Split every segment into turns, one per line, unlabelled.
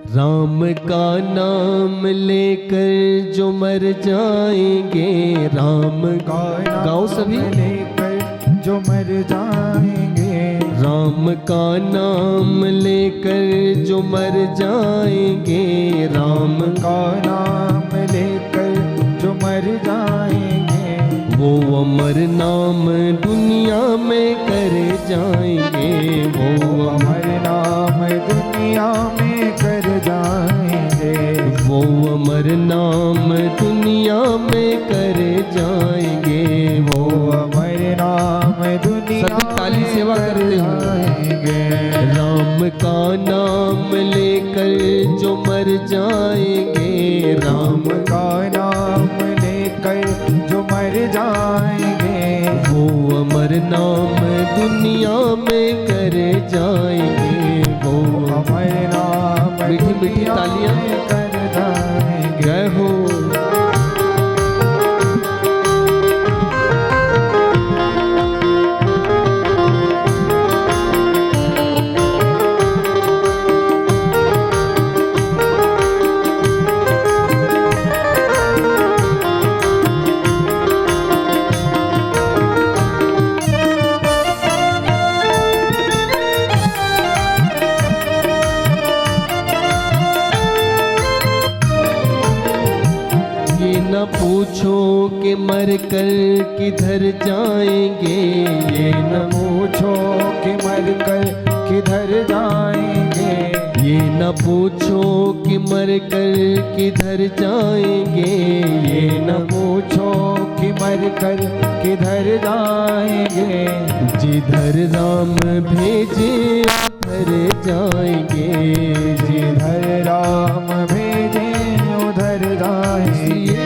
राम का नाम लेकर जो मर जाएंगे, राम
का
गाओ सभी
लेकर जो मर जाएंगे,
राम का नाम लेकर जो मर जाएंगे, राम
का नाम लेकर जो मर जाएंगे,
वो अमर नाम दुनिया में कर जाएंगे, वो
अमर नाम दुनिया में कर जाएंगे,
वो अमर नाम दुनिया में कर जाएंगे, वो
अमर नाम दुनिया
सभी ताली सेवा करते
जाएंगे।
राम का नाम लेकर जो मर जाएंगे, राम
का नाम लेकर जो मर जाएंगे,
वो अमर नाम दुनिया में कर जाएंगे, वो
अमर नाम
मीठी मीठी तालियां
कर जाएंगे।
जय हो। न पूछो कि मर कर किधर जाएंगे, ये न
पूछो कि मर कर किधर जाएंगे,
ये न पूछो कि मर कर किधर जाएंगे, ये न
पूछो कि मर कर किधर जाएंगे,
जिधर राम भेजे उधर जाएंगे,
जिधर राम भेजे उधर जाएंगे,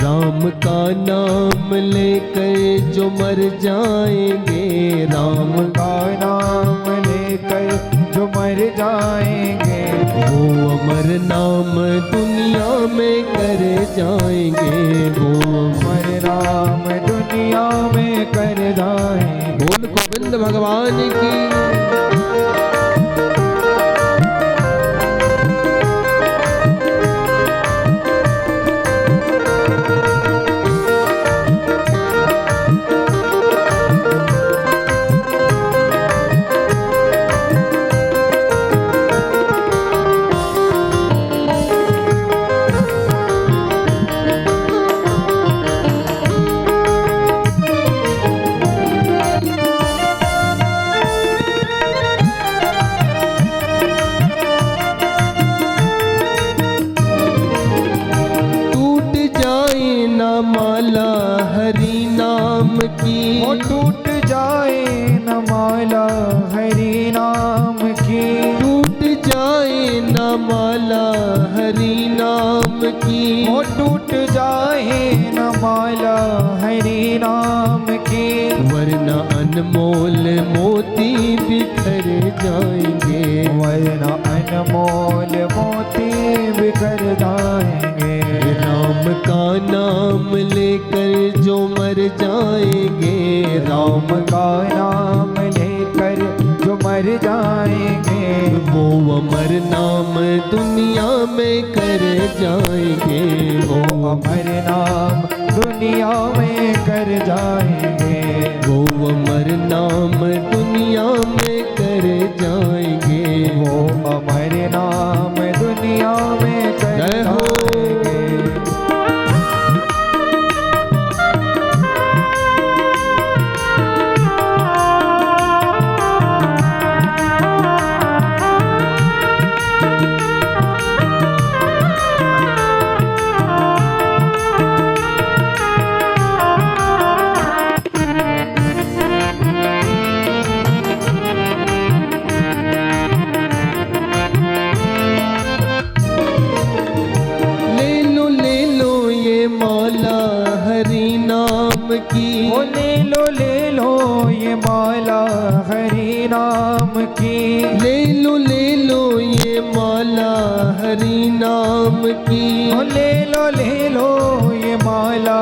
राम का नाम लेकर जो मर जाएंगे, राम
का नाम लेकर जो मर जाएंगे,
वो अमर नाम दुनिया में कर जाएंगे, वो
अमर नाम दुनिया में कर जाएंगे।
बोल गोविंद भगवान की। माला हरि नाम की,
वो टूट जाए न माला हरि नाम की,
टूट जाए न माला हरि नाम की,
वो टूट जाए न माला हरि नाम की,
वरना अनमोल मोती बिखर जाएंगे,
वरना अनमोल मोती बिखर जाएंगे,
राम का नाम लेकर जो मर जाएंगे,
राम का नाम लेकर जो मर जाएंगे,
वो अमर नाम दुनिया में कर जाएंगे, वो
अमर नाम दुनिया में कर जाएंगे,
वो अमर नाम दुनिया में कर जाएंगे,
वो अमर नाम दुनिया में कर
जय हो।
जाएंगे।
की,
ओ ले लो ये माला हरि नाम की,
ले लो ये माला हरि नाम की,
ओ ले लो ये माला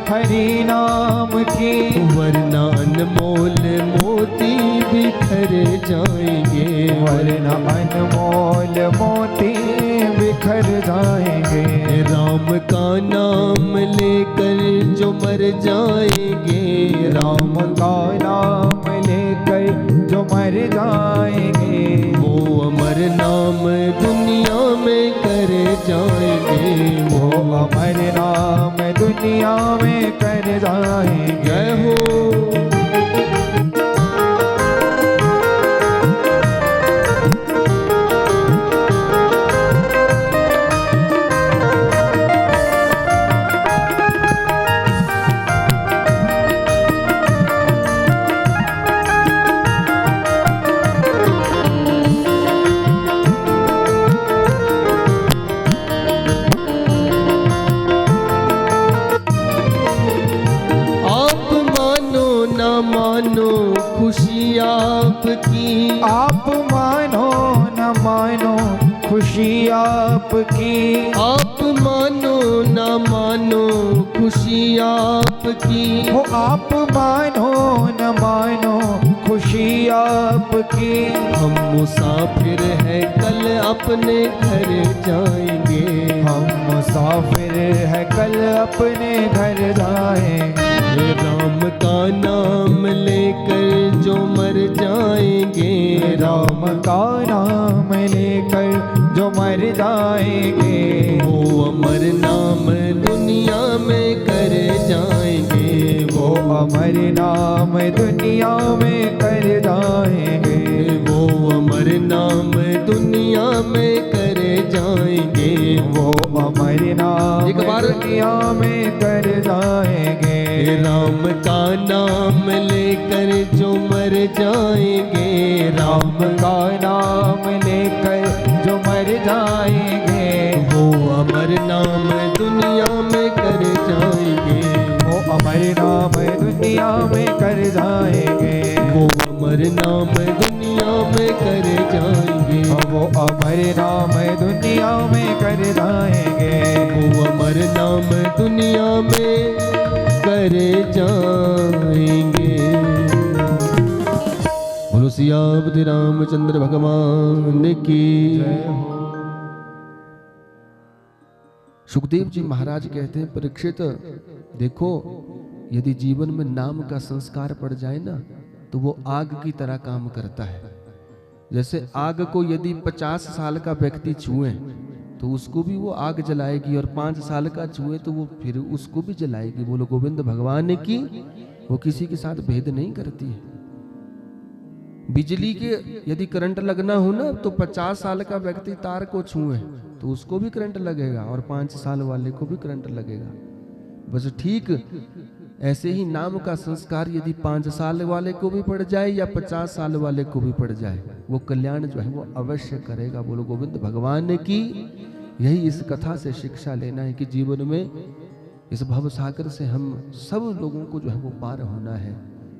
हरि नाम की,
वरना अनमोल मोती बिखर जाएंगे,
वरना अनमोल मोती घर जाएंगे।
राम का नाम लेकर जो मर जाएंगे,
राम का नाम लेकर जो मर जाएंगे,
वो अमर नाम दुनिया में कर जाएंगे।
वो अमर नाम दुनिया में कर जाएंगे।
जय हो। मानो खुशी आपकी,
आप मानो न मानो खुशी आपकी,
आप मानो न मानो खुशी आपकी,
वो आप मानो न मानो खुशी आपकी।
हम मुसाफिर हैं कल अपने घर जाएंगे,
हम मुसाफिर है कल अपने घर जाएंगे।
राम का नाम लेकर जो मर जाएंगे,
राम का नाम लेकर जो मर जाएंगे,
वो अमर नाम दुनिया में कर जाएंगे।
वो अमर नाम दुनिया में कर जाएंगे,
वो अमर नाम दुनिया में कर जाएंगे।
वो अमर नाम
एक बार
दुनिया में कर जाएंगे।
राम का नाम लेकर जो मर जाएंगे,
राम का नाम लेकर जो मर जाएंगे,
वो अमर नाम दुनिया में कर जाएंगे।
वो अमर नाम दुनिया में कर जाएंगे,
वो अमर नाम दुनिया में कर जाएंगे।
वो अमर नाम दुनिया में कर जाएंगे,
वो अमर नाम दुनिया में कर जाएंगे। बोलो सियापति रामचंद्र भगवान की
जय हो।
सुखदेव जी महाराज कहते हैं, परीक्षित देखो, यदि जीवन में नाम का संस्कार पड़ जाए ना, तो वो आग की तरह काम करता है। जैसे आग को यदि 50 साल का व्यक्ति छुए तो उसको भी वो आग जलाएगी, और 5 साल का छुए तो वो फिर उसको भी जलाएगी। बोलो गोविंद भगवान की, वो किसी के साथ भेद नहीं करती है। बिजली के यदि करंट लगना हो ना, तो 50 साल का व्यक्ति तार को छुए तो उसको भी करंट लगेगा, और 5 साल वाले को भी करंट लगेगा। बस ठीक ऐसे ही नाम का संस्कार यदि 5 साल वाले को भी पड़ जाए या 50 साल वाले को भी पड़ जाए, वो कल्याण जो है वो अवश्य करेगा। बोलो गोविंद भगवान की। यही इस कथा से शिक्षा लेना है कि जीवन में इस भव सागर से हम सब लोगों को जो है वो पार होना है,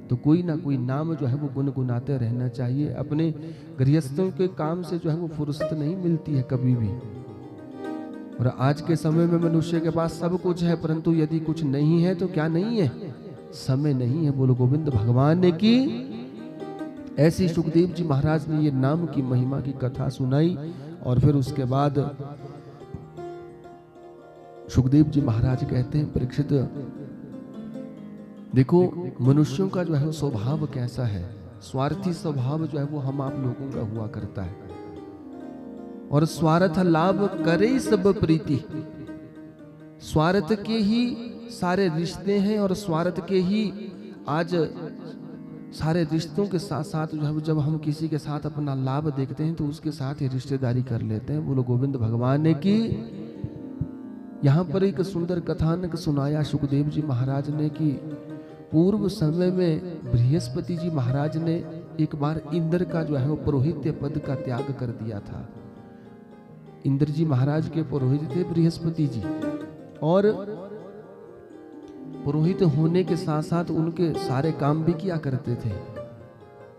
तो कोई ना कोई नाम जो है वो गुनगुनाते रहना चाहिए। अपने गृहस्थों के काम से जो है वो फुर्सत नहीं मिलती है कभी भी। और आज के समय में मनुष्य के पास सब कुछ है, परंतु यदि कुछ नहीं है तो क्या नहीं है? समय नहीं है। बोलो गोविंद भगवान की। ऐसी सुखदेव जी महाराज ने ये नाम की महिमा की कथा सुनाई, और फिर उसके बाद सुखदेव जी महाराज कहते हैं, परीक्षित देखो, मनुष्यों का जो है स्वभाव कैसा है। स्वार्थी स्वभाव जो है वो हम आप लोगों का हुआ करता है, और स्वार्थ लाभ करे सब प्रीति। स्वार्थ के ही सारे रिश्ते हैं, और स्वार्थ के ही आज सारे रिश्तों के साथ साथ जो है जब हम किसी के साथ अपना लाभ देखते हैं तो उसके साथ ही रिश्तेदारी कर लेते हैं। बोलो गोविंद भगवान की। यहाँ पर एक सुंदर कथानक सुनाया सुखदेव जी महाराज ने कि पूर्व समय में बृहस्पति जी महाराज ने एक बार इंद्र का जो है वो पुरोहित्य पद का त्याग कर दिया था। इंद्र जी महाराज के पुरोहित थे बृहस्पति जी, और पुरोहित होने के साथ साथ उनके सारे काम भी किया करते थे।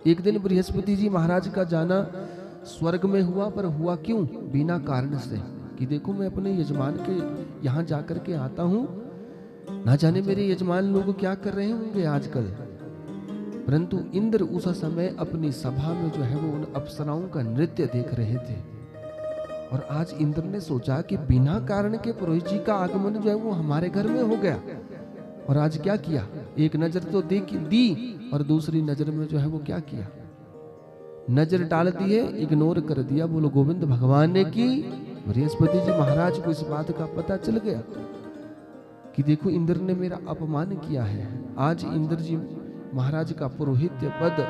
एक दिन बृहस्पति जी महाराज का जाना स्वर्ग में हुआ, पर हुआ क्यों? बिना कारण से, कि देखो मैं अपने यजमान के यहाँ जाकर के आता हूँ, ना जाने मेरे यजमान लोग क्या कर रहे होंगे आजकल। परंतु इंद्र उस समय अपनी सभा में जो है वो उन अप्सराओं का नृत्य देख रहे थे, और आज इंद्र ने सोचा कि बिना कारण के पुरोहित जी का आगमन जो है वो हमारे घर में हो गया, और आज क्या किया, एक नजर तो दी और दूसरी नजर में जो है वो क्या किया, नजर डाल दी है, इग्नोर कर दिया। बोलो गोविंद भगवान ने की। बृहस्पति जी महाराज को इस बात का पता चल गया कि देखो इंद्र ने मेरा अपमान किया है। आज इंद्र जी महाराज का पुरोहित्य पद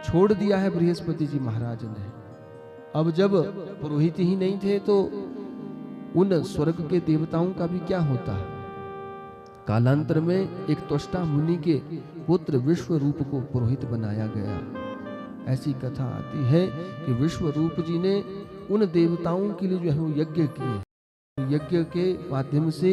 छोड़ दिया है बृहस्पति जी महाराज ने। अब जब पुरोहित ही नहीं थे तो उन स्वर्ग के देवताओं का भी क्या होता। कालांतर में एक त्वष्टा मुनि के पुत्र विश्व रूप को पुरोहित बनाया गया। ऐसी कथा आती है कि विश्व रूप जी ने उन देवताओं के लिए जो है वो यज्ञ किए। यज्ञ के माध्यम से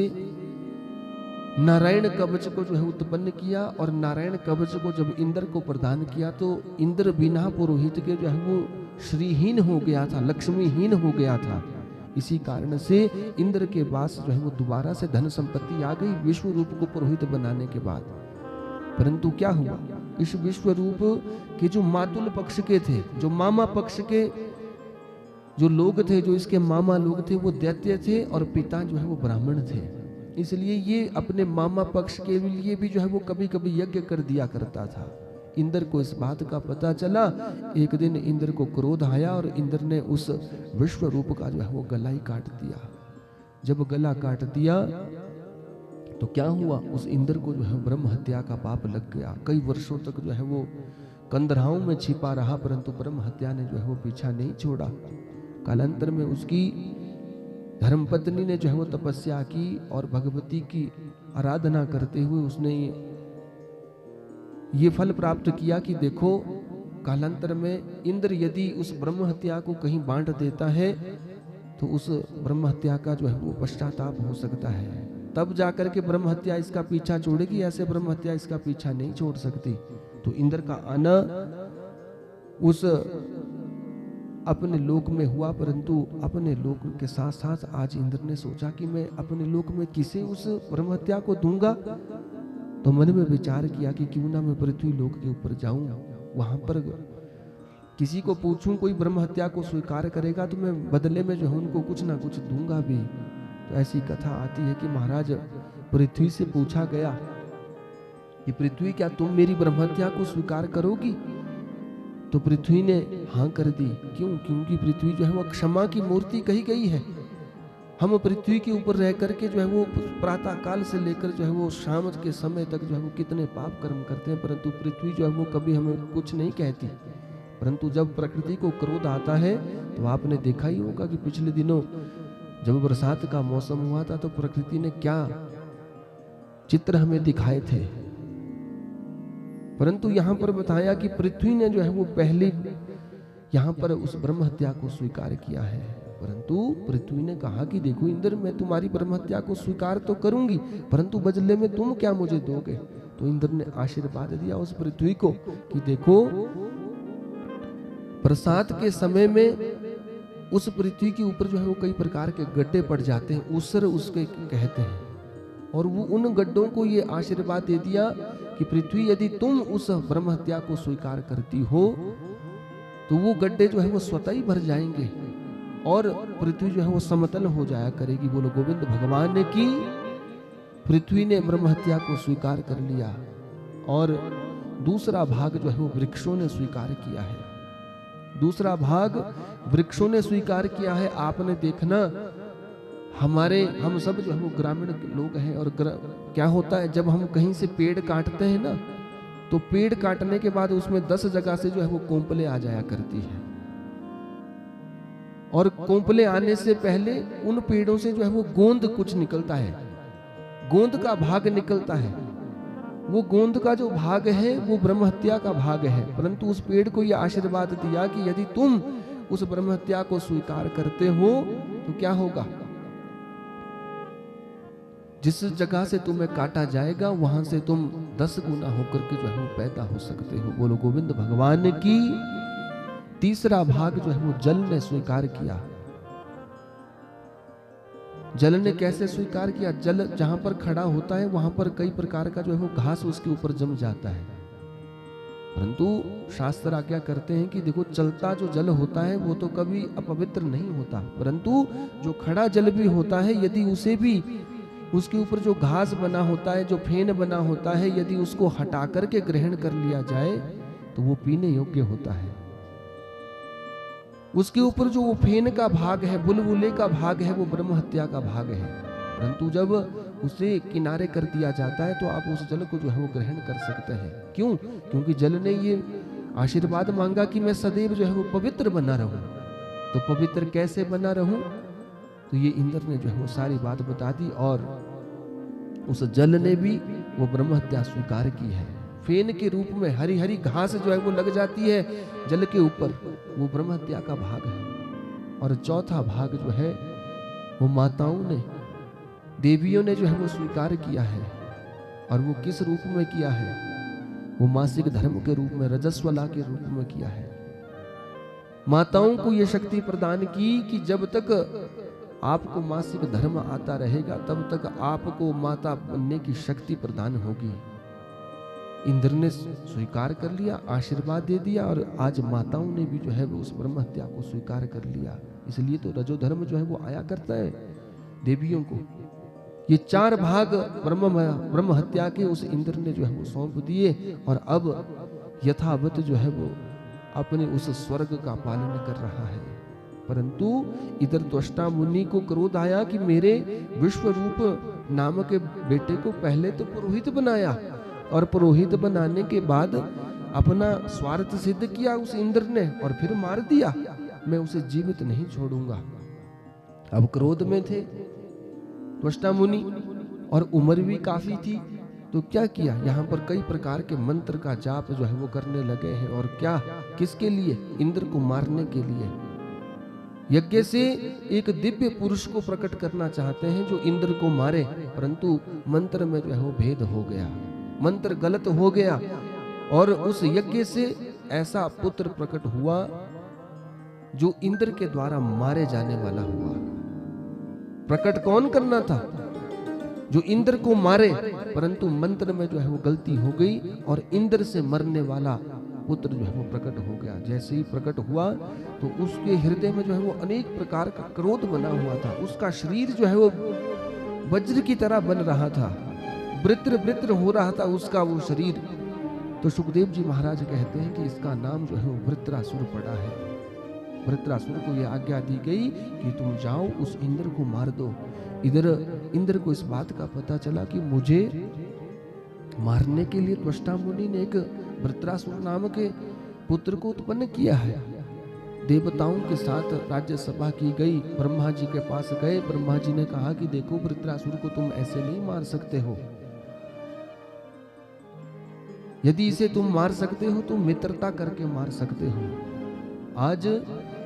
नारायण कवच को जो है उत्पन्न किया, और नारायण कवच को जब इंद्र को प्रदान किया तो इंद्र बिना पुरोहित के जो है वो श्रीहीन हो गया था, लक्ष्मीहीन हो गया था। इसी कारण से इंद्र के पास जो है वो दोबारा से धन संपत्ति आ गई विश्व रूप को पुरोहित बनाने के बाद। परंतु क्या हुआ, इस विश्व रूप के जो मातुल पक्ष के थे, जो मामा पक्ष के जो लोग थे, जो इसके मामा लोग थे, वो दैत्य थे और पिता जो है वो ब्राह्मण थे। इसलिए ये अपने मामा पक्ष के लिए भी जो है वो कभी कभी यज्ञ कर दिया करता था। इंद्र को इस बात का पता चला। एक दिन इंद्र को क्रोध आया और इंद्र ने उस विश्व रूप का जो है वो गला ही काट दिया। जब गला काट दिया तो क्या हुआ, उस इंद्र को जो है ब्रह्म हत्या का पाप लग गया। कई वर्षों तक जो है वो कंदराओं में छिपा रहा, परंतु ब्रह्म हत्या ने जो है वो पीछा नहीं छोड़ा। कालांतर में उसकी धर्मपत्नी ने जो है वो तपस्या की और भगवती की आराधना करते हुए उसने ये फल प्राप्त किया कि देखो कालांतर में इंद्र यदि उस ब्रह्म हत्या को कहीं बांट देता है तो उस ब्रह्म हत्या का जो है वो पश्चाताप हो सकता है, तब जाकर के ब्रह्म हत्या इसका पीछा छोड़ेगी, ऐसे ब्रह्म हत्या इसका पीछा नहीं छोड़ सकती। तो इंद्र का आना उस अपने लोक में हुआ, परंतु अपने लोक के साथ साथ आज इंद्र ने सोचा कि मैं अपने लोक में किसे उस ब्रह्म हत्या को दूंगा। तो मन में विचार किया कि क्यों ना मैं पृथ्वी लोक के ऊपर जाऊं, वहां पर किसी को पूछूं, कोई ब्रह्म हत्या को स्वीकार करेगा तो मैं बदले में जो है उनको कुछ ना कुछ दूंगा भी। तो ऐसी कथा आती है कि महाराज पृथ्वी से पूछा गया कि पृथ्वी क्या तुम मेरी ब्रह्म हत्या को स्वीकार करोगी। तो पृथ्वी ने हाँ कर दी। क्यों? क्योंकि पृथ्वी जो है वो क्षमा की मूर्ति कही गई है। हम पृथ्वी के ऊपर रह करके जो है वो प्रातः काल से लेकर जो है वो शाम के समय तक जो है वो कितने पाप कर्म करते हैं, परंतु पृथ्वी जो है वो कभी हमें कुछ नहीं कहती। परंतु जब प्रकृति को क्रोध आता है तो आपने देखा ही होगा कि पिछले दिनों जब बरसात का मौसम हुआ था तो प्रकृति ने क्या चित्र हमें दिखाए थे। परंतु यहां पर बताया कि पृथ्वी ने जो है वो पहले यहां पर उस ब्रह्म हत्या को स्वीकार किया है। परंतु पृथ्वी ने कहा कि देखो इंद्र, मैं तुम्हारी ब्रह्म हत्या को स्वीकार तो करूंगी, परंतु बदले में तुम क्या मुझे दोगे। तो इंद्र ने आशीर्वाद दिया उस पृथ्वी को कि देखो बरसात के समय में उस पृथ्वी के ऊपर जो है वो कई प्रकार के गड्ढे पड़ जाते हैं, उसर उसके कहते हैं। और वो उन गड्ढों को ये आशीर्वाद दे दिया कि पृथ्वी यदि तुम उस ब्रह्म हत्या को स्वीकार करती हो तो वो गड्ढे जो है वो स्वतः ही भर जाएंगे और पृथ्वी जो है वो समतल हो जाया करेगी। बोलो गोविंद भगवान ने की। पृथ्वी ने ब्रह्म हत्या को स्वीकार कर लिया और दूसरा भाग जो है वो वृक्षों ने स्वीकार किया है। दूसरा भाग वृक्षों ने स्वीकार किया है। आपने देखना हम सब जो है वो ग्रामीण लोग हैं और क्या होता है जब हम कहीं से पेड़ काटते हैं ना तो पेड़ काटने के बाद उसमें 10 जगह से जो है वो कोंपले आ जाया करती है और कोंपले आने से पहले उन पेड़ों से जो है वो गोंद कुछ निकलता है, गोंद का भाग निकलता है। वो गोंद का जो भाग है वो ब्रह्म हत्या का भाग है। परंतु उस पेड़ को यह आशीर्वाद दिया कि यदि तुम उस ब्रह्म हत्या को स्वीकार करते हो तो क्या होगा, जिस जगह से तुम्हें काटा जाएगा वहां से तुम 10 गुना होकर के जो है वो पैदा हो सकते हो। बोलो गोविंद भगवान की। तीसरा भाग जो है वो जल ने स्वीकार किया। जल ने कैसे स्वीकार किया? जल जहां पर खड़ा होता है वहां पर कई प्रकार का जो है वो घास उसके ऊपर जम जाता है। परंतु शास्त्र आज्ञा करते हैं कि देखो चलता जो जल होता है वो तो कभी अपवित्र नहीं होता, परंतु जो खड़ा जल भी होता है यदि उसे भी उसके ऊपर जो घास बना होता है, जो फेन बना होता है, यदि उसको हटा करके ग्रहण कर लिया जाए तो वो पीने योग्य होता है। उसके ऊपर जो वो फेन का भाग है, बुलबुले का भाग है, वो ब्रह्म हत्या का भाग है। परंतु जब उसे किनारे कर दिया जाता है तो आप उस जल को जो है वो ग्रहण कर सकते हैं। क्यों? क्योंकि जल ने ये आशीर्वाद मांगा कि मैं सदैव जो है वो पवित्र बना रहूं। तो पवित्र कैसे बना रहूं? तो ये इंद्र ने जो है वो सारी बात बता दी और उस जल ने भी वो ब्रह्म हत्या स्वीकार की है। फेन के रूप में हरी हरी घास जो है वो लग जाती है जल के ऊपर, वो ब्रह्म हत्या का भाग है। और चौथा भाग जो है वो माताओं ने, देवियों ने जो है वो स्वीकार किया है। और वो किस रूप में किया है? वो मासिक धर्म के रूप में, रजस्वला के रूप में किया है। माताओं को ये शक्ति प्रदान की कि जब तक आपको मासिक धर्म आता रहेगा तब तक आपको माता बनने की शक्ति प्रदान होगी। इंद्र ने स्वीकार कर लिया, आशीर्वाद दे दिया और आज माताओं ने भी जो है वो उस ब्रह्म हत्या को स्वीकार कर लिया। इसलिए तो रजोधर्म जो है वो आया करता है देवियों को। ये 4 भाग ब्रह्म हत्या के उस इंद्र ने जो है वो सौंप दिए और अब यथावत जो है वो अपने उस स्वर्ग का पालन कर रहा है। परंतु इधर त्वष्टा मुनि को क्रोध आया कि मेरे विश्व रूप नामक के बेटे को पहले तो पुरोहित बनाया और पुरोहित बनाने के बाद अपना स्वार्थ सिद्ध किया उस इंद्र ने और फिर मार दिया। मैं उसे जीवित नहीं छोड़ूंगा। अब क्रोध में थे त्वष्टा मुनि और उम्र भी काफी थी, तो क्या किया? यहाँ पर कई प्रकार के मंत्र का जाप जो है वो करने लगे हैं। और क्या, किसके लिए? इंद्र को मारने के लिए। यज्ञ से एक दिव्य पुरुष को प्रकट करना चाहते हैं जो इंद्र को मारे, परंतु मंत्र में जो है वो भेद हो गया, मंत्र गलत हो गया और उस यज्ञ से ऐसा पुत्र प्रकट हुआ जो इंद्र के द्वारा मारे जाने वाला हुआ। प्रकट कौन करना था? जो इंद्र को मारे, परंतु मंत्र में जो है वो गलती हो गई और इंद्र से मरने वाला पुत्र जो है वो प्रकट हो गया। जैसे ही प्रकट हुआ तो उसके हृदय में जो है वो अनेक प्रकार का क्रोध बना हुआ था। उसका शरीर जो है वो वज्र की तरह बन रहा था, वृत्र वृत्र हो रहा था उसका वो शरीर। तो सुखदेव जी महाराज कहते हैं कि इसका नाम जो है वो वृत्रासुर पड़ा है। वृत्रासुर को यह आज्ञा दी गई कि तुम जाओ उस इंद्र को मार दो। इधर इंद्र को इस बात का पता चला कि मुझे मारने के लिए त्वष्टा मुनि ने एक वृत्रासुर नाम के पुत्र को उत्पन्न किया है। देवताओं के साथ राज्यसभा की गई, ब्रह्मा जी के पास गए। ब्रह्मा जी ने कहा कि देखो वृत्रासुर को तुम ऐसे नहीं मार सकते हो, यदि इसे तुम मार सकते हो तो मित्रता करके मार सकते हो। आज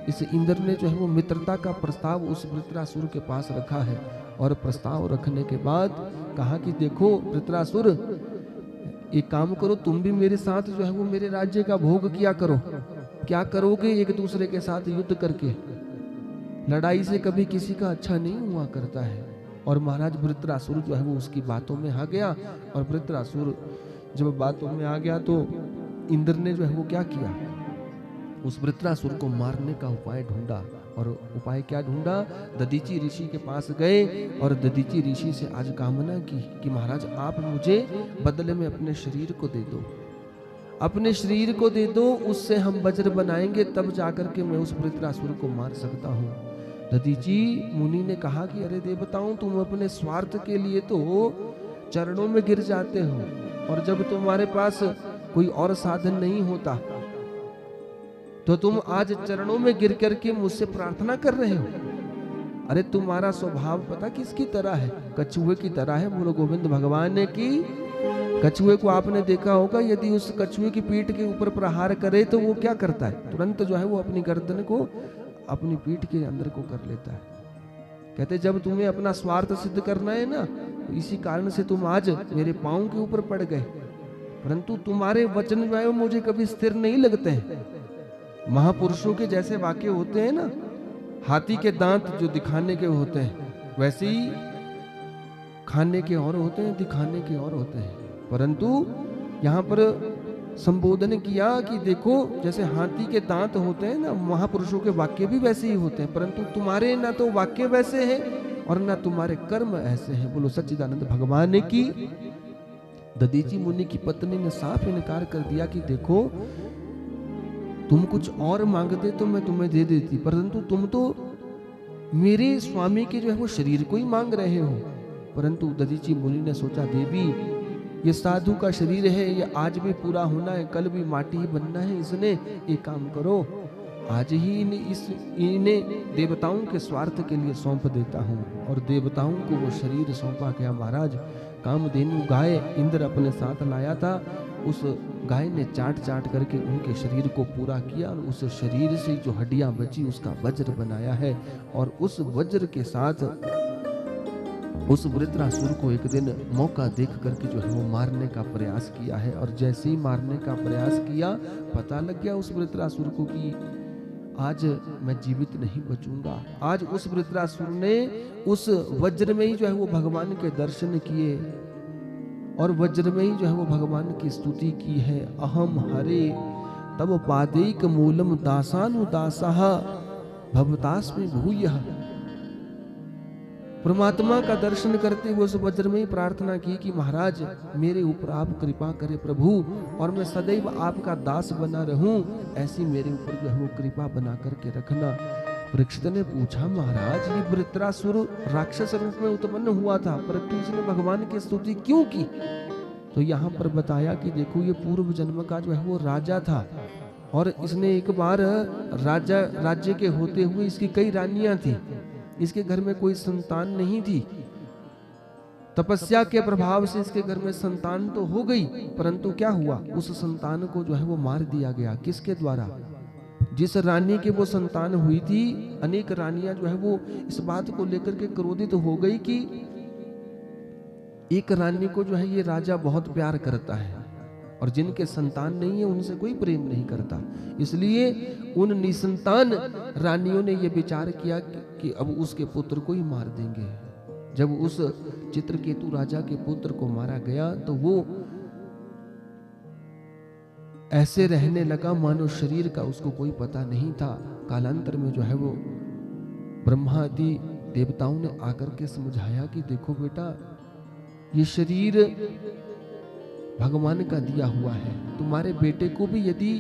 इस इंद्र ने जो है वो मित्रता का प्रस्ताव उस वृत्रासुर के पास रखा है और प्रस्ताव रखने के बाद कहा कि देखो वृत्रासुर, एक काम करो, तुम भी मेरे साथ जो है वो मेरे राज्य का भोग किया करो। क्या करोगे? एक दूसरे के साथ युद्ध करके। लड़ाई से कभी किसी का अच्छा नहीं हुआ करता है। और महाराज वृत्रासुर जो है वो उसकी बातों में आ गया और वृत्रासुर जब बातों में आ गया तो इंद्र ने जो है वो क्या किया? उस वृत्रासुर को मारने का उपाय ढूंढा। और उपाय क्या ढूंढा? दधीचि ऋषि के पास गए और दधीचि ऋषि से आज कामना की कि महाराज आप मुझे बदले में अपने शरीर को दे दो, अपने शरीर को दे दो, उससे हम वज्र बनाएंगे, तब जाकर के मैं उस वृत्रासुर को मार सकता हूँ। दधीचि मुनि ने कहा कि अरे देवताओं, तुम अपने स्वार्थ के लिए तो चरणों में गिर जाते हो और जब तुम्हारे पास कोई और साधन नहीं होता तो तुम आज चरणों में गिर करके मुझसे प्रार्थना कर रहे हो। अरे तुम्हारा स्वभाव पता किसकी तरह है? कछुए की तरह है। बोलो गोविंद भगवान ने की। कछुए को आपने देखा होगा, यदि उस कछुए की पीठ के ऊपर प्रहार करे तो वो क्या करता है? तुरंत जो है वो अपनी गर्दन को अपनी पीठ के अंदर को कर लेता है। कहते जब तुम्हें अपना स्वार्थ सिद्ध करना है ना, तो इसी कारण से तुम आज मेरे पांव के ऊपर पड़ गए, परंतु तुम्हारे वचन जो है मुझे कभी स्थिर नहीं लगते हैं। महापुरुषों के जैसे वाक्य होते हैं ना, हाथी के दांत जो दिखाने के होते हैं, वैसे ही खाने के और होते हैं, दिखाने के और होते हैं। परंतु यहाँ पर संबोधन किया कि देखो जैसे हाथी के दांत होते हैं ना, महापुरुषों के वाक्य भी वैसे ही होते हैं, परंतु तुम्हारे ना तो वाक्य वैसे हैं और ना तुम्हारे कर्म ऐसे हैं। बोलो सच्चिदानंद भगवान की। दधीचि मुनि की पत्नी ने साफ इनकार कर दिया कि देखो तुम कुछ और मांगते तो मैं तुम्हें दे देती, परंतु तुम तो मेरे स्वामी के जो है वो शरीर को ही मांग रहे हो। परंतु दधीचि मुनि ने सोचा, देवी ये साधु का शरीर है, ये आज भी पूरा होना है, कल भी माटी ही बनना है इसने। एक काम करो, आज ही इन्हें देवताओं के स्वार्थ के लिए सौंप देता हूँ। और देवताओं को वो शरीर सौंपा गया। महाराज कामधेनु गाय इंद्र अपने साथ लाया था, उस गाय ने चाट चाट करके उनके शरीर को पूरा किया और उस शरीर से जो हड्डियां बची उसका वज्र बनाया है। और उस वज्र के साथ उस वृत्रासुर को एक दिन मौका देख करके जो है वो मारने का प्रयास किया है। और जैसे ही मारने का प्रयास किया, पता लग गया उस वृत्रासुर को कि आज मैं जीवित नहीं बचूंगा। आज उस वृत्रासुर ने उस वज्र में ही जो है वो भगवान के दर्शन किए और वज्र में ही जो है वो भगवान की स्तुति की है। अहम हरे तब पादैक मूलम दासानुदासः भवतास्मि भूयः। परमात्मा का दर्शन करते हुए उस वज्र में ही प्रार्थना की कि महाराज मेरे ऊपर आप कृपा करें प्रभु, और मैं सदैव आपका दास बना रहूं, ऐसी मेरे ऊपर जो है वो कृपा बना करके रखना। परीक्षित ने पूछा, महाराज ये वृत्रासुर राक्षस रूप में उत्पन्न हुआ था, परंतु इसने भगवान की स्तुति क्यों की? तो यहाँ पर बताया कि देखो ये पूर्व जन्म का जो है वो राजा था और इसने एक बार राज्य के होते हुए इसकी कई रानियां थी, इसके घर में कोई संतान नहीं थी। तपस्या के प्रभाव से इसके घर में संतान तो हो गई, परंतु क्या हुआ, उस संतान को जो है वो मार दिया गया। किसके द्वारा? जिस रानी के वो संतान हुई थी, अनेक रानियां जो है वो इस बात को लेकर के क्रोधित हो गई कि एक रानी को जो है ये राजा बहुत प्यार करता है और जिनके संतान नहीं है उनसे कोई प्रेम नहीं करता। इसलिए उन निसंतान रानियों ने यह विचार किया कि अब उसके पुत्र को ही मार देंगे। जब उस चित्रकेतु राजा के पुत्र को मारा गया तो वो ऐसे रहने लगा मानो शरीर का उसको कोई पता नहीं था। कालांतर में जो है वो ब्रह्मा आदि देवताओं ने आकर के समझाया कि देखो बेटा ये शरीर भगवान का दिया हुआ है, तुम्हारे बेटे को भी यदि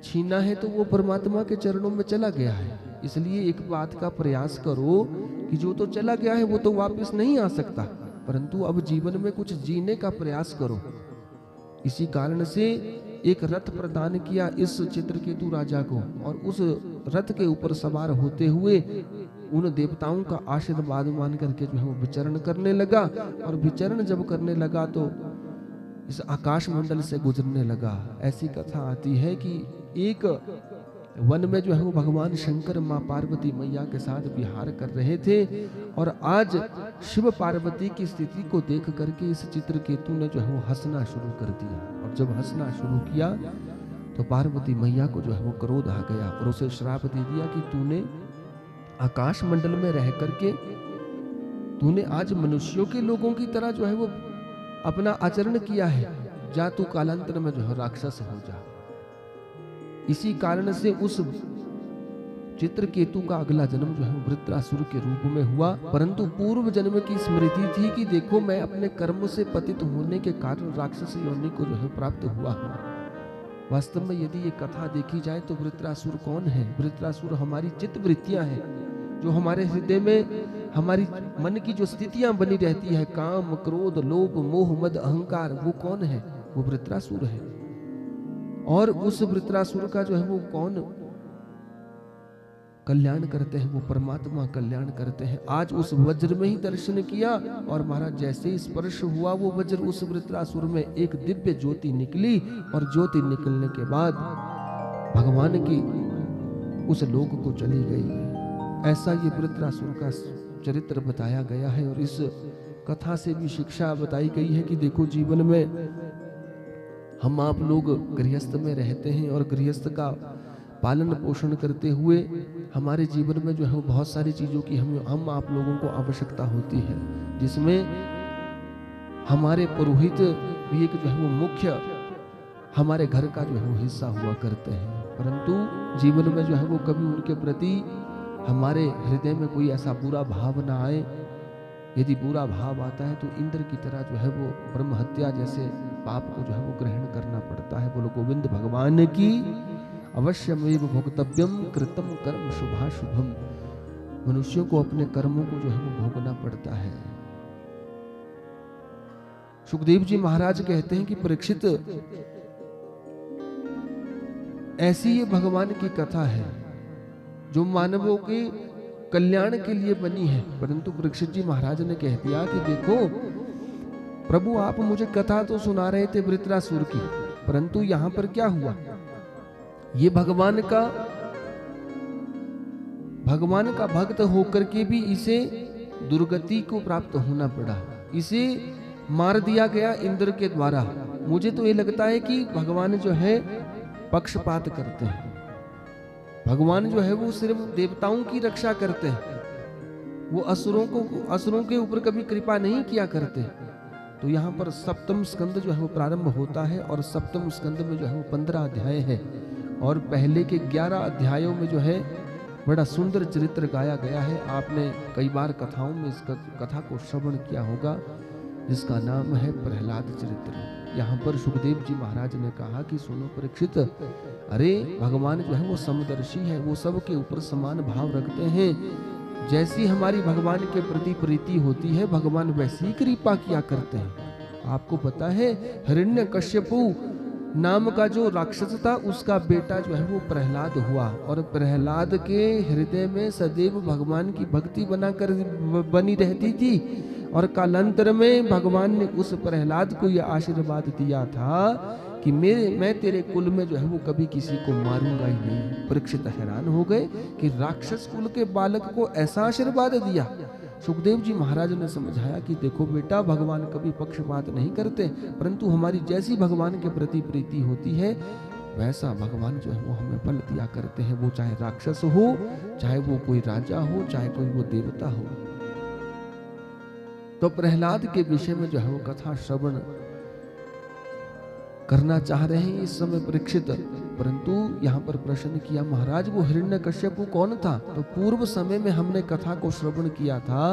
छीना है तो वो परमात्मा के चरणों में चला गया है। इसलिए एक बात का प्रयास करो कि जो तो चला गया है वो तो वापस नहीं आ सकता, परंतु अब जीवन में कुछ जीने का प्रयास करो। इसी कारण से एक रथ प्रदान किया इस चित्रकेतु राजा को और उस रथ के ऊपर सवार होते हुए उन देवताओं का आशीर्वाद मान करके जो है वो विचरण करने लगा। और विचरण जब करने लगा तो इस आकाश मंडल से गुजरने लगा। ऐसी कथा आती है कि एक वन में जो है वो भगवान शंकर माँ पार्वती मैया के साथ विहार कर रहे थे और आज शिव पार्वती की स्थिति को देख करके इस चित्रकेतु ने जो है वो हंसना शुरू कर दिया। और जब हंसना शुरू किया तो पार्वती मैया को जो है वो क्रोध आ गया और उसे श्राप दे दिया कि तूने आकाश मंडल में रह करके तूने आज मनुष्यों के लोगों की तरह जो है वो अपना आचरण किया है, जा तू कालांतर में जो है राक्षस हो जा। इसी कारण से उस चित्रकेतु का अगला जन्म जो है वो वृत्रासुर के रूप में हुआ, परंतु पूर्व जन्म की स्मृति थी कि देखो मैं अपने कर्म से पतित होने के कारण राक्षस योनि को जो है प्राप्त हुआ हूँ। वास्तव में यदि ये कथा देखी जाए तो वृत्रासुर कौन है? वृत्रासुर हमारी चित्त वृत्तियां हैं, जो हमारे हृदय में हमारी मन की जो स्थितियां बनी रहती है, काम क्रोध लोभ मोह मद अहंकार, वो कौन है? वो वृत्रासुर है। और उस वृत्रासुर का जो है वो कौन कल्याण करते हैं? वो परमात्मा कल्याण करते हैं। आज उस वज्र में ही दर्शन किया और महाराज जैसे ही स्पर्श हुआ वो वज्र उस वृत्रासुर में एक दिव्य ज्योति निकली और ज्योति निकलने के बाद भगवान की उस लोक को चली गई। ऐसा ये वृत्रासुर का चरित्र बताया गया है। और इस कथा से भी शिक्षा बताई गई है कि देखो जीवन में हम आप लोग गृहस्थ में रहते हैं और गृहस्थ का पालन पोषण करते हुए हमारे जीवन में जो है बहुत सारी चीजों की हम आप लोगों को आवश्यकता होती है, जिसमें हमारे पुरोहित भी एक जो है वो मुख्य हमारे घर का जो है वो हिस्सा हुआ करते हैं, परंतु जीवन में जो है वो कभी उनके प्रति हमारे हृदय में कोई ऐसा बुरा भाव ना आए। यदि बुरा भाव आता है तो इंद्र की तरह जो है वो ब्रह्म हत्या जैसे पाप को जो है वो ग्रहण करना पड़ता है। बोलो गोविंद भगवान की। अवश्यमेव भोक्तव्यम कृतम कर्म शुभाशुभम। मनुष्यों को अपने कर्मों को जो है वो भोगना पड़ता है। सुखदेव जी महाराज कहते हैं कि परीक्षित, ऐसी ये भगवान की कथा है जो मानवों के कल्याण के लिए बनी है। परंतु परीक्षित जी महाराज ने कह दिया कि देखो प्रभु, आप मुझे कथा तो सुना रहे थे वृत्रासुर की, परंतु यहां पर क्या हुआ, ये भगवान का भक्त होकर के भी इसे दुर्गति को प्राप्त होना पड़ा, इसे मार दिया गया इंद्र के द्वारा। मुझे तो ये लगता है कि भगवान जो है पक्षपात करते हैं। भगवान जो है वो सिर्फ देवताओं की रक्षा करते हैं, वो असुरों के ऊपर कभी कृपा नहीं किया करते। तो यहाँ पर सप्तम स्कंद जो है वो प्रारंभ होता है और सप्तम स्कंद में जो है वो 15 अध्याय है और पहले के 11 अध्यायों में जो है बड़ा सुंदर चरित्र गाया गया है। आपने कई बार कथाओं में इस कथा को श्रवण किया होगा, जिसका नाम है प्रहलाद चरित्र। यहाँ पर सुखदेव जी महाराज ने कहा कि सुनो परीक्षित, अरे भगवान जो है वो समदर्शी है, वो सबके ऊपर समान भाव रखते हैं। जैसी हमारी भगवान के प्रति प्रीति होती है, भगवान वैसी कृपा किया करते हैं। आपको पता है हिरण्यकश्यपु नाम का जो राक्षस था, उसका बेटा जो है वो प्रहलाद हुआ और प्रहलाद के हृदय में सदैव भगवान की भक्ति बनी रहती थी। और कालांतर में भगवान ने उस प्रहलाद को यह आशीर्वाद दिया था कि मैं तेरे कुल में जो है वो कभी किसी को मारूंगा ही नहीं। परीक्षित हैरान हो गए कि राक्षस कुल के बालक को ऐसा आशीर्वाद दिया। सुखदेव जी महाराज ने समझाया कि देखो बेटा, भगवान कभी पक्षपात नहीं करते, परंतु हमारी जैसी भगवान के प्रति प्रीति होती है वैसा भगवान जो है वो हमें फल दिया करते हैं। वो चाहे राक्षस हो, चाहे वो कोई राजा हो, चाहे कोई वो देवता हो। तो प्रहलाद के विषय में जो है वो कथा श्रवण करना चाह रहे हैं इस समय परीक्षित, परंतु यहाँ पर प्रश्न किया, महाराज वो हिरण्यकश्यपु कौन था? तो पूर्व समय में हमने कथा को श्रवण किया था,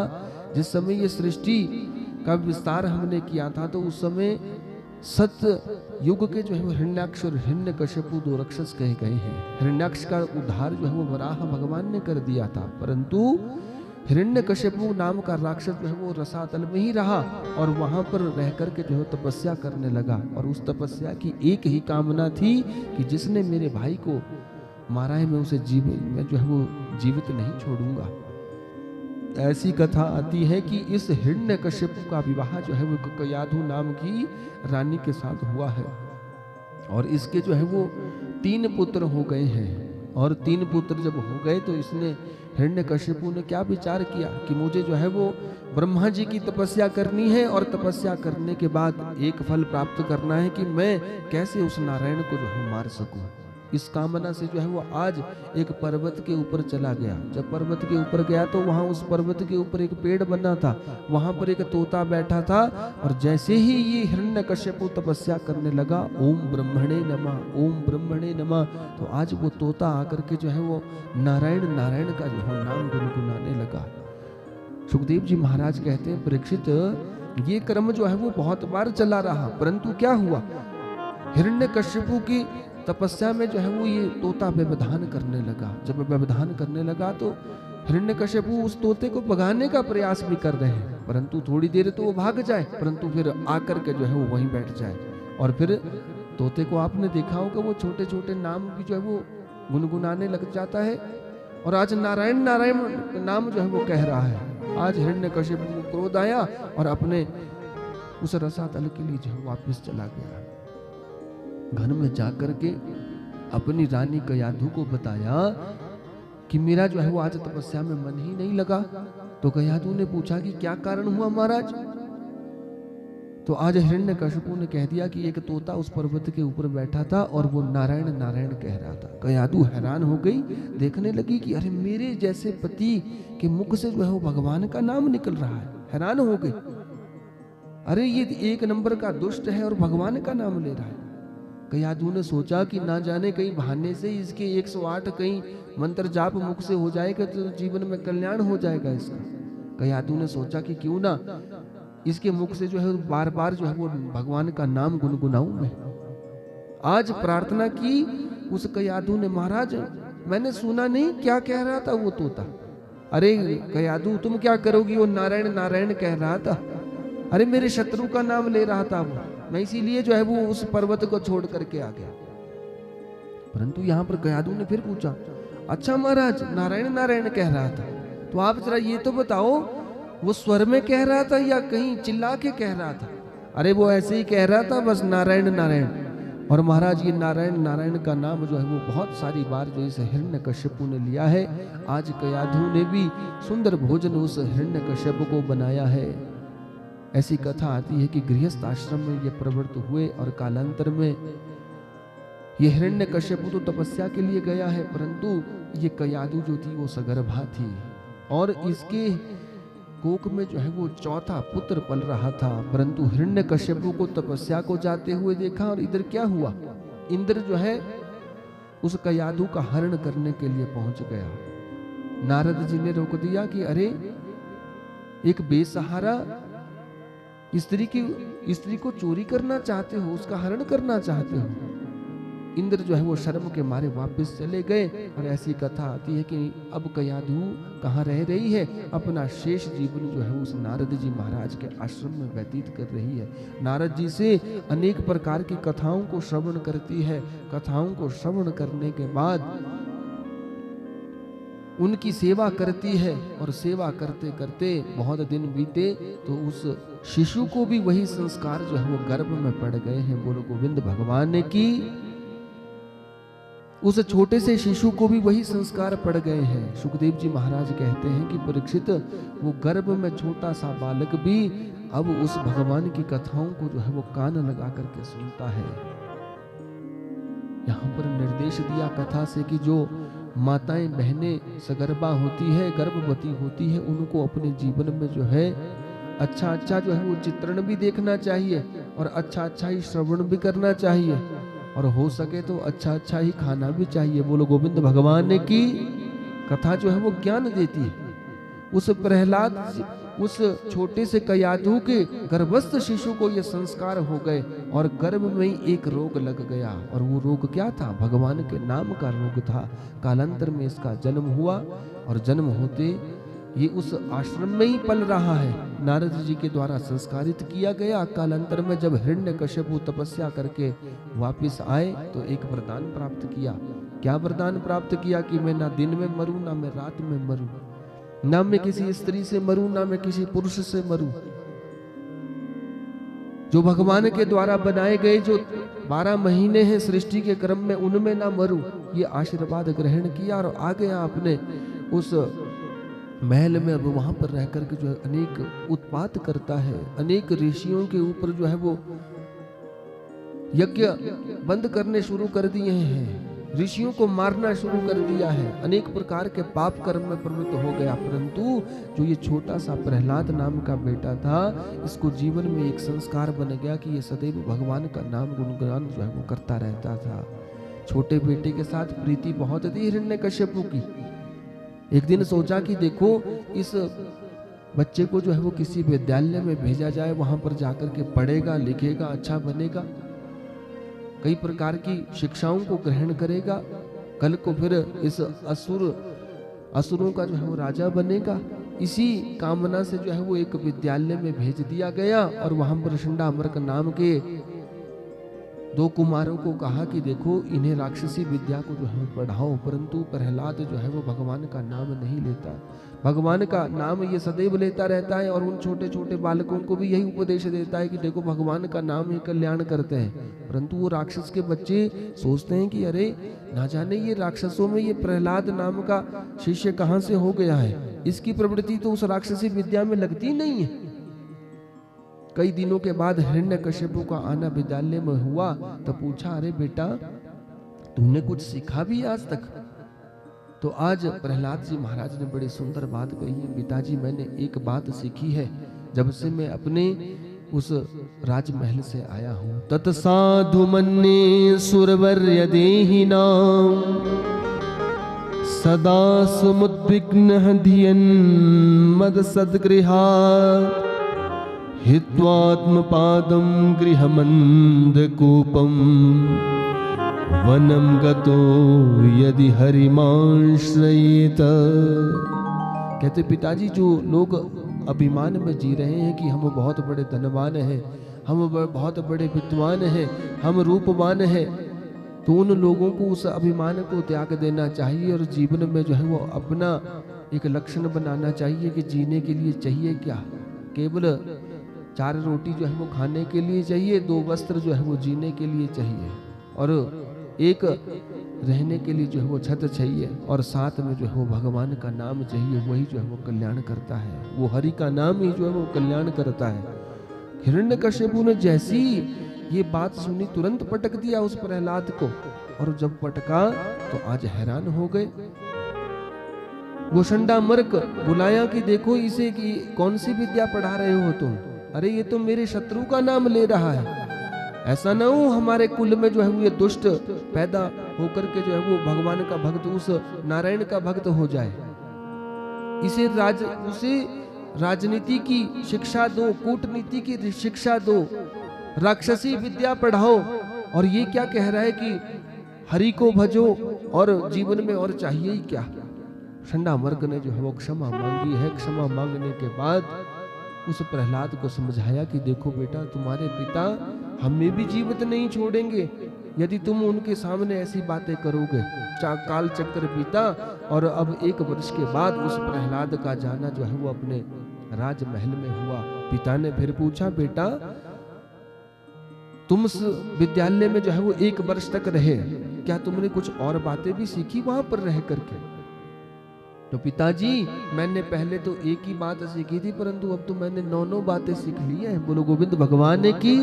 जिस समय ये सृष्टि का विस्तार हमने किया था, तो उस समय सत्य युग के जो है वो हिरण्याक्ष और हिरण्यकश्यपु 2 राक्षस कहे गए हैं। हिरण्याक्ष का उद्धार जो है वो वराह भगवान ने कर दिया था, परंतु हिरण्यकश्यपु नाम का राक्षस जो है वो रसातल में ही रहा और वहां पर रह करके जो है तपस्या करने लगा। और उस तपस्या की एक ही कामना थी कि जिसने मेरे भाई को मारा है मैं उसे मैं जो है वो जीवित नहीं छोड़ूंगा। ऐसी कथा आती है कि इस हिरण्यकश्यपु का विवाह जो है वो कयाधु नाम की रानी के साथ हुआ है और इसके जो है वो 3 पुत्र हो गए हैं। और 3 पुत्र जब हो गए तो इसने हिरण्यकश्यपु ने क्या विचार किया कि मुझे जो है वो ब्रह्मा जी की तपस्या करनी है और तपस्या करने के बाद एक फल प्राप्त करना है कि मैं कैसे उस नारायण को जो है मार सकूं। इस कामना से जो है वो आज एक पर्वत के ऊपर चला गया। जब पर्वत के ऊपर गया तो वहां उस पर्वत के ऊपर एक पेड़ बना था, वहां पर एक तोता बैठा था और जैसे ही ये हिरण्यकश्यपु तपस्या करने लगा, ओम ब्रह्मणे नमः, ओम ब्रह्मणे नमः, तो आज वो तोता आकर के जो है वो नारायण नारायण का जो है नाम गुनगुनाने लगा। सुखदेव जी महाराज कहते हैं, परीक्षित ये क्रम जो है वो बहुत बार चला रहा, परंतु क्या हुआ, हिरण्यकश्यपु की तपस्या में जो है वो ये तोता व्यवधान करने लगा। जब व्यवधान करने लगा तो हिरण्यकश्यपु उस तोते को भगाने का प्रयास भी कर रहे हैं, परंतु थोड़ी देर तो वो भाग जाए, परंतु फिर आकर के जो है वो वहीं बैठ जाए। और फिर तोते को आपने देखा होगा वो छोटे छोटे नाम भी जो है वो गुनगुनाने लग जाता है और आज नारायण नारायण नाम जो है वो कह रहा है। आज हिरण्यकश्यपु को क्रोध आया और अपने उस रसातल के लिए जो है वापस चला गया। घर में जाकर के अपनी रानी कयाधु को बताया कि मेरा जो है वो आज तपस्या में मन ही नहीं लगा। तो कयाधु ने पूछा कि क्या कारण हुआ महाराज? तो आज हिरण्यकश्यपु ने कह दिया कि एक तोता उस पर्वत के ऊपर बैठा था और वो नारायण नारायण कह रहा था। कयाधु हैरान हो गई, देखने लगी कि अरे मेरे जैसे पति के मुख से जो है वो भगवान का नाम निकल रहा है। हैरान हो गई, अरे ये 1 नंबर का दुष्ट है और भगवान का नाम ले रहा है। कयाधु ने सोचा कि ना जाने कहीं बहाने से इसके 108 कहीं मंत्र जाप मुख से हो जाएगा तो जीवन में कल्याण हो जाएगा इसका। कयाधु ने सोचा कि क्यों ना इसके मुख से जो है बार बार जो है वो भगवान का नाम गुनगुनाऊं मैं। आज प्रार्थना की उस कयाधु ने, महाराज मैंने सुना नहीं क्या कह रहा था वो तोता। अरे कयाधु तुम क्या करोगी, वो नारायण नारायण कह रहा था। अरे मेरे शत्रु का नाम ले रहा था वो, मैं इसीलिए जो है वो उस पर्वत को छोड़ करके आ गया। परंतु यहां पर कयाधु ने फिर पूछा, अच्छा महाराज नारायण नारायण कह रहा था, तो आप जरा ये तो बताओ वो स्वर में कह रहा था या कहीं चिल्ला के कह रहा था? अरे वो ऐसे ही कह रहा था बस नारायण नारायण। और महाराज ये नारायण नारायण का नाम जो है वो बहुत सारी बार जो इस हिरण्यकश्यप ने लिया है। आज कयाधु ने भी सुंदर भोजन उस हिरण्यकश्यप को बनाया है। ऐसी कथा आती है कि गृहस्थ आश्रम में ये प्रवृत्त हुए और कालांतर में ये हिरण्यकश्यप तो तपस्या के लिए गया है, परंतु ये कयाधु जो थी वो सगर्भा थी और इसके कोक में जो है वो चौथा पुत्र पल रहा था। परंतु हिरण्यकश्यप को तपस्या को जाते हुए देखा और इधर क्या हुआ, इंद्र जो है उस कयाधु का हरण करने के लिए पहुंच गया। नारद जी ने रोक दिया कि अरे एक बेसहारा स्त्री को चोरी करना चाहते हो, उसका हरण करना चाहते हो। इंद्र जो है वो शर्म के मारे वापस चले गए। और ऐसी कथा आती है कि अब कयाधु कहाँ रह रही है, अपना शेष जीवन जो है उस नारद जी महाराज के आश्रम में व्यतीत कर रही है। नारद जी से अनेक प्रकार की कथाओं को श्रवण करती है। कथाओं को श्रवण करने के बाद उनकी सेवा करती है और सेवा करते करते बहुत दिन बीते तो उस शिशु को भी वही संस्कार जो है वो गर्भ में पड़ गए हैं। बोलो गोविंद भगवान ने की, उस छोटे से शिशु को भी वही संस्कार पड़ गए हैं। सुखदेव जी महाराज कहते हैं कि परीक्षित वो गर्भ में छोटा सा बालक भी अब उस भगवान की कथाओं को जो है वो कान लगा करके सुनता है। यहाँ पर निर्देश दिया कथा से कि जो माताएं बहनें सगर्भा होती है, गर्भवती होती है, उनको अपने जीवन में जो है अच्छा अच्छा जो है वो चित्रण भी देखना चाहिए और अच्छा अच्छा ही श्रवण भी करना चाहिए और हो सके तो अच्छा अच्छा ही खाना भी चाहिए। बोलो गोविंद भगवान ने की कथा जो है वो ज्ञान देती है। उस प्रहलाद उस छोटे से कयाधु के गर्भस्थ शिशु को ये संस्कार हो गए और गर्भ में ही एक रोग लग गया। और वो रोग क्या था? भगवान के नाम का रोग था। कालांतर में इसका जन्म हुआ और जन्म होते ये उस आश्रम में ही पल रहा है। नारद जी के द्वारा संस्कारित किया गया। कालांतर में जब हिरण्यकश्यप तपस्या करके वापस आए तो एक वरदान प्राप्त किया। क्या वरदान प्राप्त किया? कि मैं ना दिन में मरूं ना मैं रात में मरूं, ना मैं किसी स्त्री से मरूं ना मैं किसी पुरुष से मरूं। जो भगवान के द्वारा बनाए गए जो 12 महीने हैं सृष्टि के क्रम में, उनमें ना मरूं, ये आशीर्वाद ग्रहण किया और आ गया अपने उस महल में। अब वहां पर रह करके जो है अनेक उत्पात करता है। अनेक ऋषियों के ऊपर जो है वो यज्ञ बंद करने शुरू कर दिए हैं, ऋषियों को मारना शुरू कर दिया है, अनेक प्रकार के पाप कर्म में प्रवृत्त हो गया। परंतु जो ये छोटा सा प्रहलाद नाम का बेटा था, इसको जीवन में एक संस्कार बन गया कि ये सदैव भगवान का नाम गुणगान जो है वो करता रहता था। छोटे बेटे के साथ प्रीति बहुत थी हिरण्यकश्यप की। एक दिन सोचा कि देखो इस बच्चे को जो है वो किसी विद्यालय में भेजा जाए, वहां पर जाकर के पढ़ेगा लिखेगा, अच्छा बनेगा, कई प्रकार की शिक्षाओं को ग्रहण करेगा, कल को फिर इस असुरों का जो है वो राजा बनेगा। इसी कामना से जो है वो एक विद्यालय में भेज दिया गया और वहां पर शंडामर्क नाम के 2 कुमारों को कहा कि देखो इन्हें राक्षसी विद्या को जो है पढ़ाओ। परंतु प्रहलाद जो है वो भगवान का नाम नहीं लेता, भगवान का नाम ये सदैव लेता रहता है और उन छोटे छोटे बालकों को भी यही उपदेश देता है कि देखो भगवान का नाम ही कल्याण करते हैं। परंतु वो राक्षस के बच्चे सोचते हैं कि अरे ना जाने ये राक्षसों में ये प्रहलाद नाम का शिष्य कहाँ से हो गया है, इसकी प्रवृत्ति तो उस राक्षसी विद्या में लगती नहीं है। कई दिनों के बाद हिरण्यकश्यप का आना विद्यालय में हुआ, तो पूछा अरे बेटा तुमने कुछ सीखा भी आज तक? तो आज प्रहलाद जी महाराज ने बड़ी सुंदर बात कही है। पिताजी मैंने एक बात सीखी है, जब से मैं अपने उस राजमहल से आया हूं। तत्साधु मन्ये सुरवर्य देहिना सदा समुद्विग्न धियन् मद सद्गृहात् हित्वात्मपादं गृहमन्दकूपं वनं गतो यदि हरिमाश्रयेत। कहते पिताजी, जो लोग अभिमान में जी रहे हैं कि हम बहुत बड़े धनवान हैं, हम बहुत बड़े विद्वान हैं, हम रूपवान हैं, तो उन लोगों को उस अभिमान को त्याग देना चाहिए और जीवन में जो है वो अपना एक लक्षण बनाना चाहिए कि जीने के लिए चाहिए क्या। केवल 4 रोटी जो है वो खाने के लिए चाहिए, 2 वस्त्र जो है वो जीने के लिए चाहिए, और एक रहने के लिए जो है वो छत चाहिए, और साथ में जो है वो भगवान का नाम चाहिए। वही जो है वो कल्याण करता है, वो हरि का नाम ही जो है वो कल्याण करता है। हिरण्यकश्यपु ने जैसी ये बात सुनी तुरंत पटक दिया उस प्रहलाद को, और जब पटका तो आज हैरान हो गए। वो शंडामर्क बुलाया कि देखो इसे कि कौन सी विद्या पढ़ा रहे हो तुम? अरे ये तो मेरे शत्रु का नाम ले रहा है, ऐसा ना हो हमारे कुल में जो है वो ये दुष्ट पैदा होकर के जो है वो भगवान का भक्त, उस नारायण का भक्त हो जाए। उसे राजनीति की शिक्षा दो, कूटनीति की शिक्षा दो, राक्षसी विद्या पढ़ाओ, और ये क्या कह रहा है कि हरि को भजो और जीवन में और चाहिए ही क्या। शंडामर्क ने जो है वो क्षमा मांगी है। क्षमा मांगने के बाद उस प्रहलाद को समझाया कि देखो बेटा, तुम्हारे पिता हमें भी जीवित नहीं छोड़ेंगे यदि तुम उनके सामने ऐसी बातें करोगे। काल चक्र बीता और अब 1 वर्ष के बाद उस प्रहलाद का जाना जो है वो अपने राजमहल में हुआ। पिता ने फिर पूछा, बेटा तुम इस विद्यालय में जो है वो 1 वर्ष तक रहे, क्या तुमने कुछ और बातें भी सीखी वहां पर रह करके? तो पिताजी, मैंने पहले तो एक ही बात सीखी थी, परंतु अब तो मैंने 9 बातें सीख ली है। बोलो गोविंद भगवान की।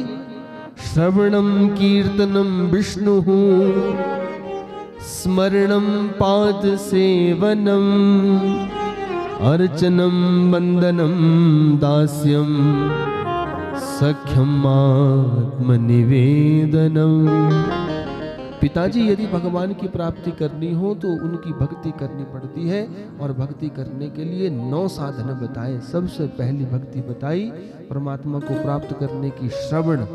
श्रवणम कीर्तनम विष्णु स्मरणम पाद सेवनम अर्चनम वंदनम दास्यम सख्यम आत्मनिवेदनम। पिताजी, यदि भगवान की प्राप्ति करनी हो तो उनकी भक्ति करनी पड़ती है, और भक्ति करने के लिए 9 साधन बताए। सबसे पहली भक्ति बताई परमात्मा को प्राप्त करने की, श्रवण,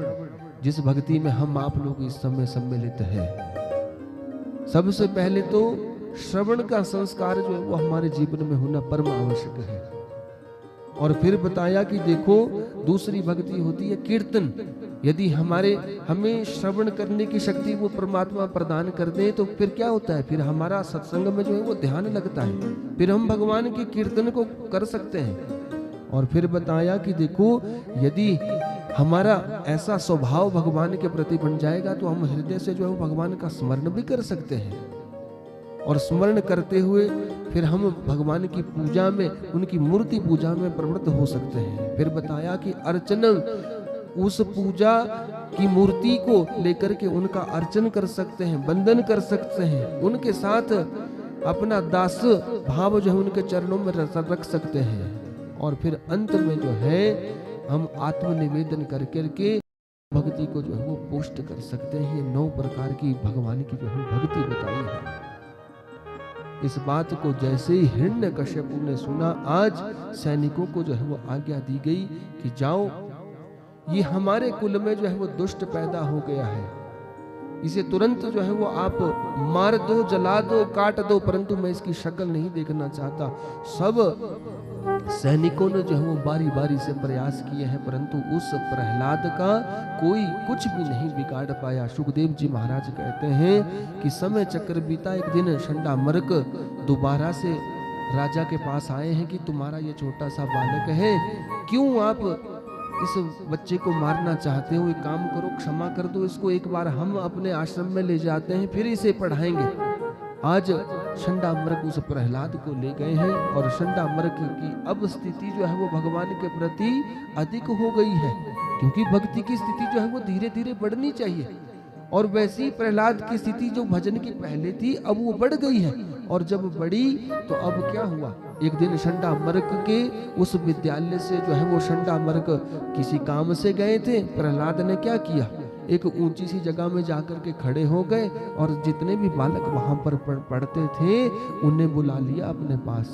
जिस भक्ति में हम आप लोग इस समय सम्मिलित हैं। सबसे पहले तो श्रवण का संस्कार जो है वो हमारे जीवन में होना परम आवश्यक है। और फिर बताया कि देखो दूसरी भक्ति होती है कीर्तन। यदि हमें श्रवण करने की शक्ति वो परमात्मा प्रदान कर दे तो फिर क्या होता है, फिर हमारा सत्संग में जो है वो ध्यान लगता है, फिर हम भगवान के कीर्तन को कर सकते हैं। और फिर बताया कि देखो यदि हमारा ऐसा स्वभाव भगवान के प्रति बन जाएगा तो हम हृदय से जो है वो भगवान का स्मरण भी कर सकते हैं, और स्मरण करते हुए फिर हम भगवान की पूजा में, उनकी मूर्ति पूजा में प्रवृत्त हो सकते हैं। फिर बताया कि अर्चन, उस पूजा की मूर्ति को लेकर के उनका अर्चन कर सकते हैं, वंदन कर सकते हैं, उनके साथ अपना दास भाव जो है उनके चरणों में रख सकते हैं। और फिर अंत में जो है हम आत्मनिवेदन कर करके भक्ति को जो है वो पुष्ट कर सकते हैं। ये 9 प्रकार की भगवान की जो है भक्ति बताई है। इस बात को जैसे ही हिरण्यकश्यपु ने सुना, आज सैनिकों को जो है वो आज्ञा दी गई कि जाओ, ये हमारे कुल में जो है वो दुष्ट पैदा हो गया है, इसे तुरंत जो है वो आप मार दो, जला दो, काट दो, परंतु मैं इसकी शक्ल नहीं देखना चाहता। सब सैनिकों ने जो है वो बारी बारी से प्रयास किए हैं, परंतु उस प्रहलाद का कोई कुछ भी नहीं बिगाड़ पाया। सुखदेव जी महाराज कहते हैं कि समय चक्र बीता, एक दिन शंडामर्क दोबारा से राजा के पास आए हैं कि तुम्हारा ये छोटा सा बालक है, क्यों आप इस बच्चे को मारना चाहते हो? एक काम करो, क्षमा कर दो इसको, एक बार हम अपने आश्रम में ले जाते हैं, फिर इसे पढ़ाएंगे। आज शंडामर्क उस प्रहलाद को ले गए हैं, और शंडामर्क की अब स्थिति जो है वो भगवान के प्रति अधिक हो गई है, क्योंकि भक्ति की स्थिति जो है वो धीरे धीरे बढ़नी चाहिए। और वैसी प्रहलाद की स्थिति जो भजन की पहले थी अब वो बढ़ गई है, और जब बढ़ी तो अब क्या हुआ, एक दिन शंडामर्क के उस विद्यालय से जो है वो शंडामर्क किसी काम से गए थे। प्रहलाद ने क्या किया, एक ऊंची सी जगह में जाकर के खड़े हो गए और जितने भी बालक वहां पर पढ़ते थे उन्हें बुला लिया अपने पास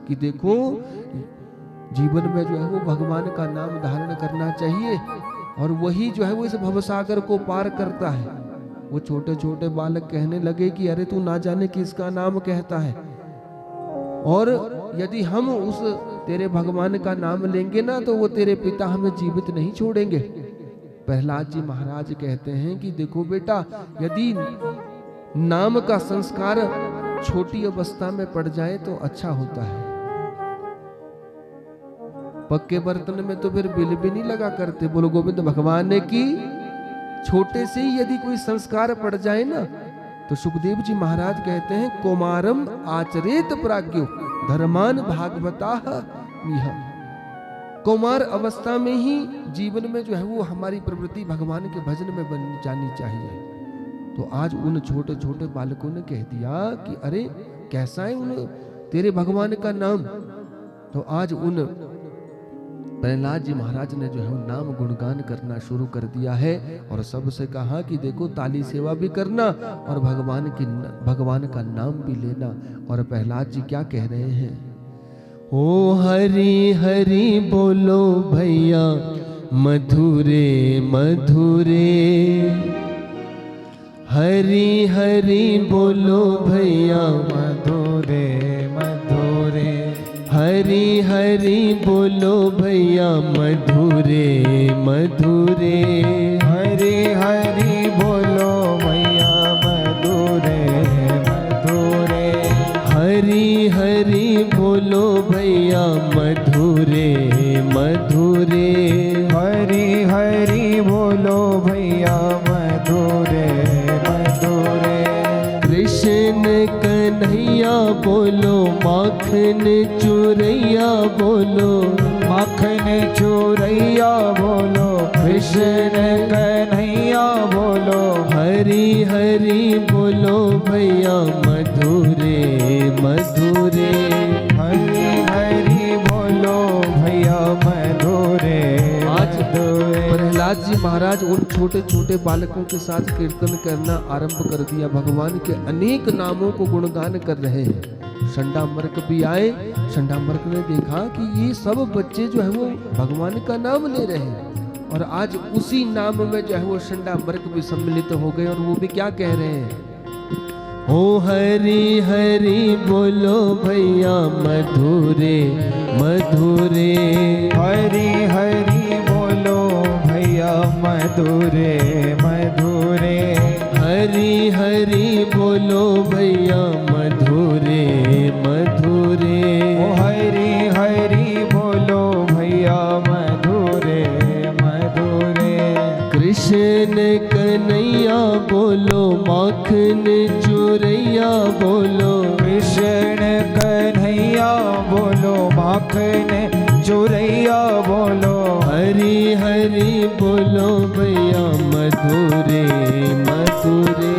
कि देखो जीवन में जो है वो भगवान का नाम धारण करना चाहिए और वही जो है वो इस भवसागर को पार करता है। वो छोटे छोटे बालक कहने लगे कि अरे तू ना जाने किसका नाम कहता है, और यदि हम उस तेरे भगवान का नाम लेंगे ना तो वो तेरे पिता हमें जीवित नहीं छोड़ेंगे। प्रहलाद जी महाराज कहते हैं कि देखो बेटा, यदि नाम का संस्कार छोटी अवस्था में पड़ जाए तो अच्छा होता है। पक्के बर्तन में तो फिर बिल भी नहीं लगा करते। बोलो गोविंद भगवान ने की छोटे से ही यदि कोई संस्कार पड़ जाए ना तो सुखदेव जी महाराज कहते हैं कौमारम आचरेत प्राज्ञो धर्मान भागवता मिह। कौमार अवस्था में ही जीवन में जो है वो हमारी प्रवृत्ति भगवान के भजन में बन जानी चाहिए। तो आज उन छोटे छोटे बालकों ने कह दिया कि अरे कैसा है उन तेरे भगवान का नाम। तो आज उन प्रहलाद जी महाराज ने जो है नाम गुणगान करना शुरू कर दिया है और सबसे कहा कि देखो ताली सेवा भी करना और भगवान का नाम भी लेना। और प्रहलाद जी क्या कह रहे हैं, ओ हरि हरि बोलो भैया मधुरे मधुरे, हरि हरि बोलो भैया
मधुरे मधुरे,
हरि हरि बोलो भैया मधुरे मधुरे,
हरि हरि बोलो भैया मधुरे मधुरे,
हरि हरि बोलो भैया मधुरे मधुरे,
हरि हरि बोलो भैया मधुरे मधुरे,
कृष्ण कन्हैया बोलो माखन चुरैया बोलो,
माखन चुरैया बोलो, कृष्ण कन्हैया बोलो,
हरि हरि बोलो भैया मधुरे मधुरे,
हरि हरि बोलो भैया मधुरे।
आज प्रहलाद जी महाराज उन छोटे छोटे बालकों के साथ कीर्तन करना आरंभ कर दिया। भगवान के अनेक नामों को गुणगान कर रहे हैं। शंडामर्क भी आए। शंडामर्क ने देखा कि ये सब बच्चे जो है वो भगवान का नाम ले रहे हैं और आज उसी नाम में जो है वो शंडामर्क भी सम्मिलित हो गए और वो भी क्या कह रहे हैं, ओ हरि हरि बोलो भैया मधुरे मधुरे,
हरि हरि बोलो भैया मधुरे मधुरे,
हरि हरि बोलो भैया मधुरे मधुरे,
ओ हरि हरि बोलो भैया मधुरे मधुरे,
कृष्ण कन्हैया बोलो माखन चुरैया बोलो,
कृष्ण कन्हैया बोलो, माखन चुरैया बोलो,
हरि हरि बोलो भैया मधुरे मधुरे,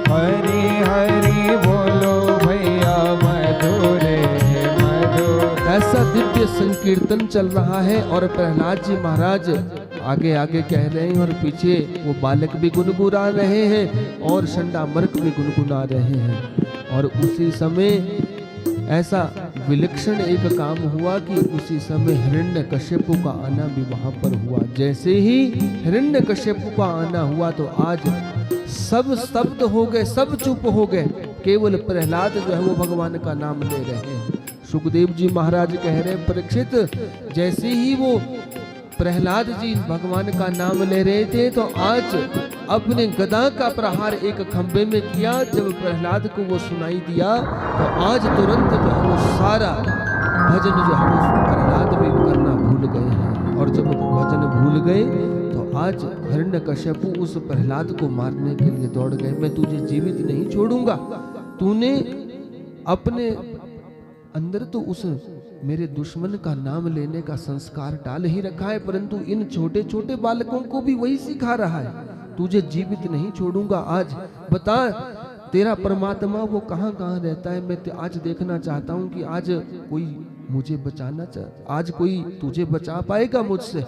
हरि हरि बोलो भैया मधुरे मधुरे।
ऐसा दिव्य संकीर्तन चल रहा है और प्रहलाद जी महाराज आगे आगे कह रहे हैं और पीछे वो बालक भी गुनगुना रहे हैं और शंडामर्क भी गुनगुना रहे हैं। और उसी समय ऐसा विलक्षण एक काम हुआ कि उसी समय हिरण्यकश्यपु का आना भी वहां पर हुआ। जैसे ही हिरण्यकश्यपु का आना हुआ तो आज सब स्तब्ध हो गए, सब चुप हो गए, केवल प्रहलाद जो है वो भगवान का नाम ले रहे हैं। सुखदेव जी महाराज कह रहे हैं परीक्षित, जैसे ही वो प्रहलाद जी भगवान का नाम ले रहे थे तो आज अपने गदा का प्रहार एक खंबे में किया। जब प्रहलाद को वो सुनाई दिया तो आज तुरंत जो है वो सारा भजन जो है वो प्रहलाद भी करना भूल गए हैं। और जब भजन भूल गए तो आज हिरण्यकश्यपु उस प्रहलाद को मारने के लिए दौड़ गए। मैं तुझे जीवित नहीं छोड़ूंगा, तूने अपने अंदर तो उस मेरे दुश्मन का नाम लेने का संस्कार डाल ही रखा है, परंतु इन छोटे छोटे बालकों को भी वही सिखा रहा है, तुझे जीवित नहीं छोड़ूंगा। आज बता तेरा परमात्मा वो कहाँ कहाँ रहता है, मैं आज देखना चाहता हूँ कि आज कोई मुझे बचाना आज कोई तुझे बचा पाएगा मुझसे।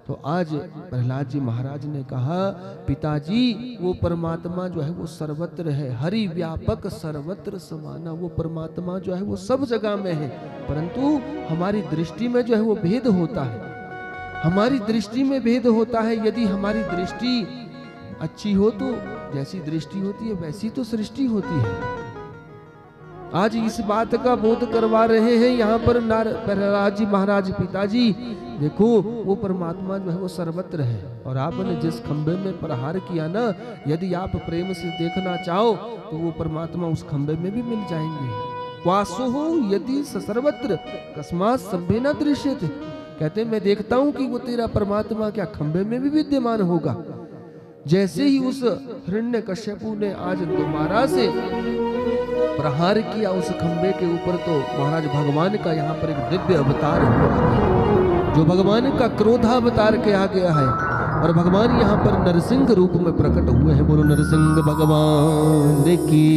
तो आज प्रहलाद जी महाराज ने कहा, पिताजी वो परमात्मा जो है वो सर्वत्र है, हरि व्यापक सर्वत्र समाना। वो परमात्मा जो है वो सब जगह में है, परंतु हमारी दृष्टि में जो है वो भेद होता है। हमारी दृष्टि में भेद होता है। यदि हमारी दृष्टि अच्छी हो तो जैसी दृष्टि होती है वैसी तो सृष्टि होती है। आज इस बात का बोध करवा रहे हैं यहाँ पर प्रहलाद जी महाराज, पिताजी देखो वो परमात्मा जो है वो सर्वत्र है, और आपने जिस खंबे में प्रहार किया ना, यदि आप प्रेम से देखना चाहो तो वो परमात्मा उस खंबे में भी मिल जाएंगे। वासो हो यदि सर्वत्र कस्मात संभे न दृश्यते। कहते मैं देखता हूं कि वो तेरा परमात्मा क्या खंबे में भी विद्यमान होगा। जैसे ही उस हिरण्यकश्यपु ने आज दोबारा से प्रहार किया उस खंबे के ऊपर, तो महाराज भगवान का यहाँ पर एक दिव्य अवतार हुआ, जो भगवान का क्रोधावतार किया गया है, और भगवान यहाँ पर नरसिंह रूप में प्रकट हुए हैं। बोलो नरसिंह भगवान की।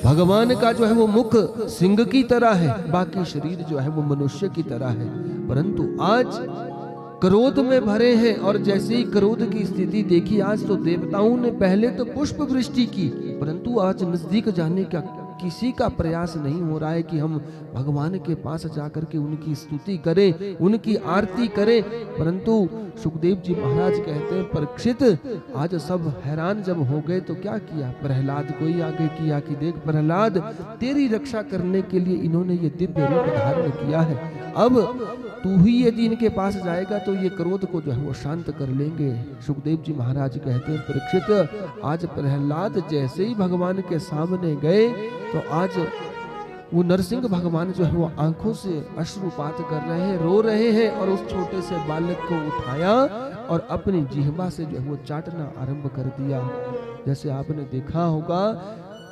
भगवान का जो है वो मुख सिंह की तरह है, बाकी शरीर जो है वो मनुष्य की तरह है, परंतु आज क्रोध में भरे हैं। और जैसे ही क्रोध की स्थिति देखी, आज तो देवताओं ने पहले तो पुष्प वृष्टि की, परंतु आज नजदीक जाने का किसी का प्रयास नहीं हो रहा है कि हम भगवान के पास जाकर के उनकी स्तुति करें, उनकी आरती करें। परंतु सुखदेव जी महाराज कहते हैं, परीक्षित आज सब हैरान जब हो गए तो क्या किया, प्रहलाद को ही आगे किया कि देख प्रहलाद, तेरी रक्षा करने के लिए इन्होंने ये दिव्य रूप धारण किया है। अब तू ही यदि इनके पास जाएगा तो ये क्रोध को जो है वो शांत कर लेंगे। सुखदेव जी महाराज कहते हैं, परीक्षित आज प्रहलाद जैसे ही भगवान के सामने गए तो आज वो नरसिंह भगवान जो है वो आंखों से अश्रुपात कर रहे हैं, रो रहे हैं, और उस छोटे से बालक को उठाया और अपनी जिह्वा से जो है वो चाटना आरंभ कर दिया। जैसे आपने देखा होगा,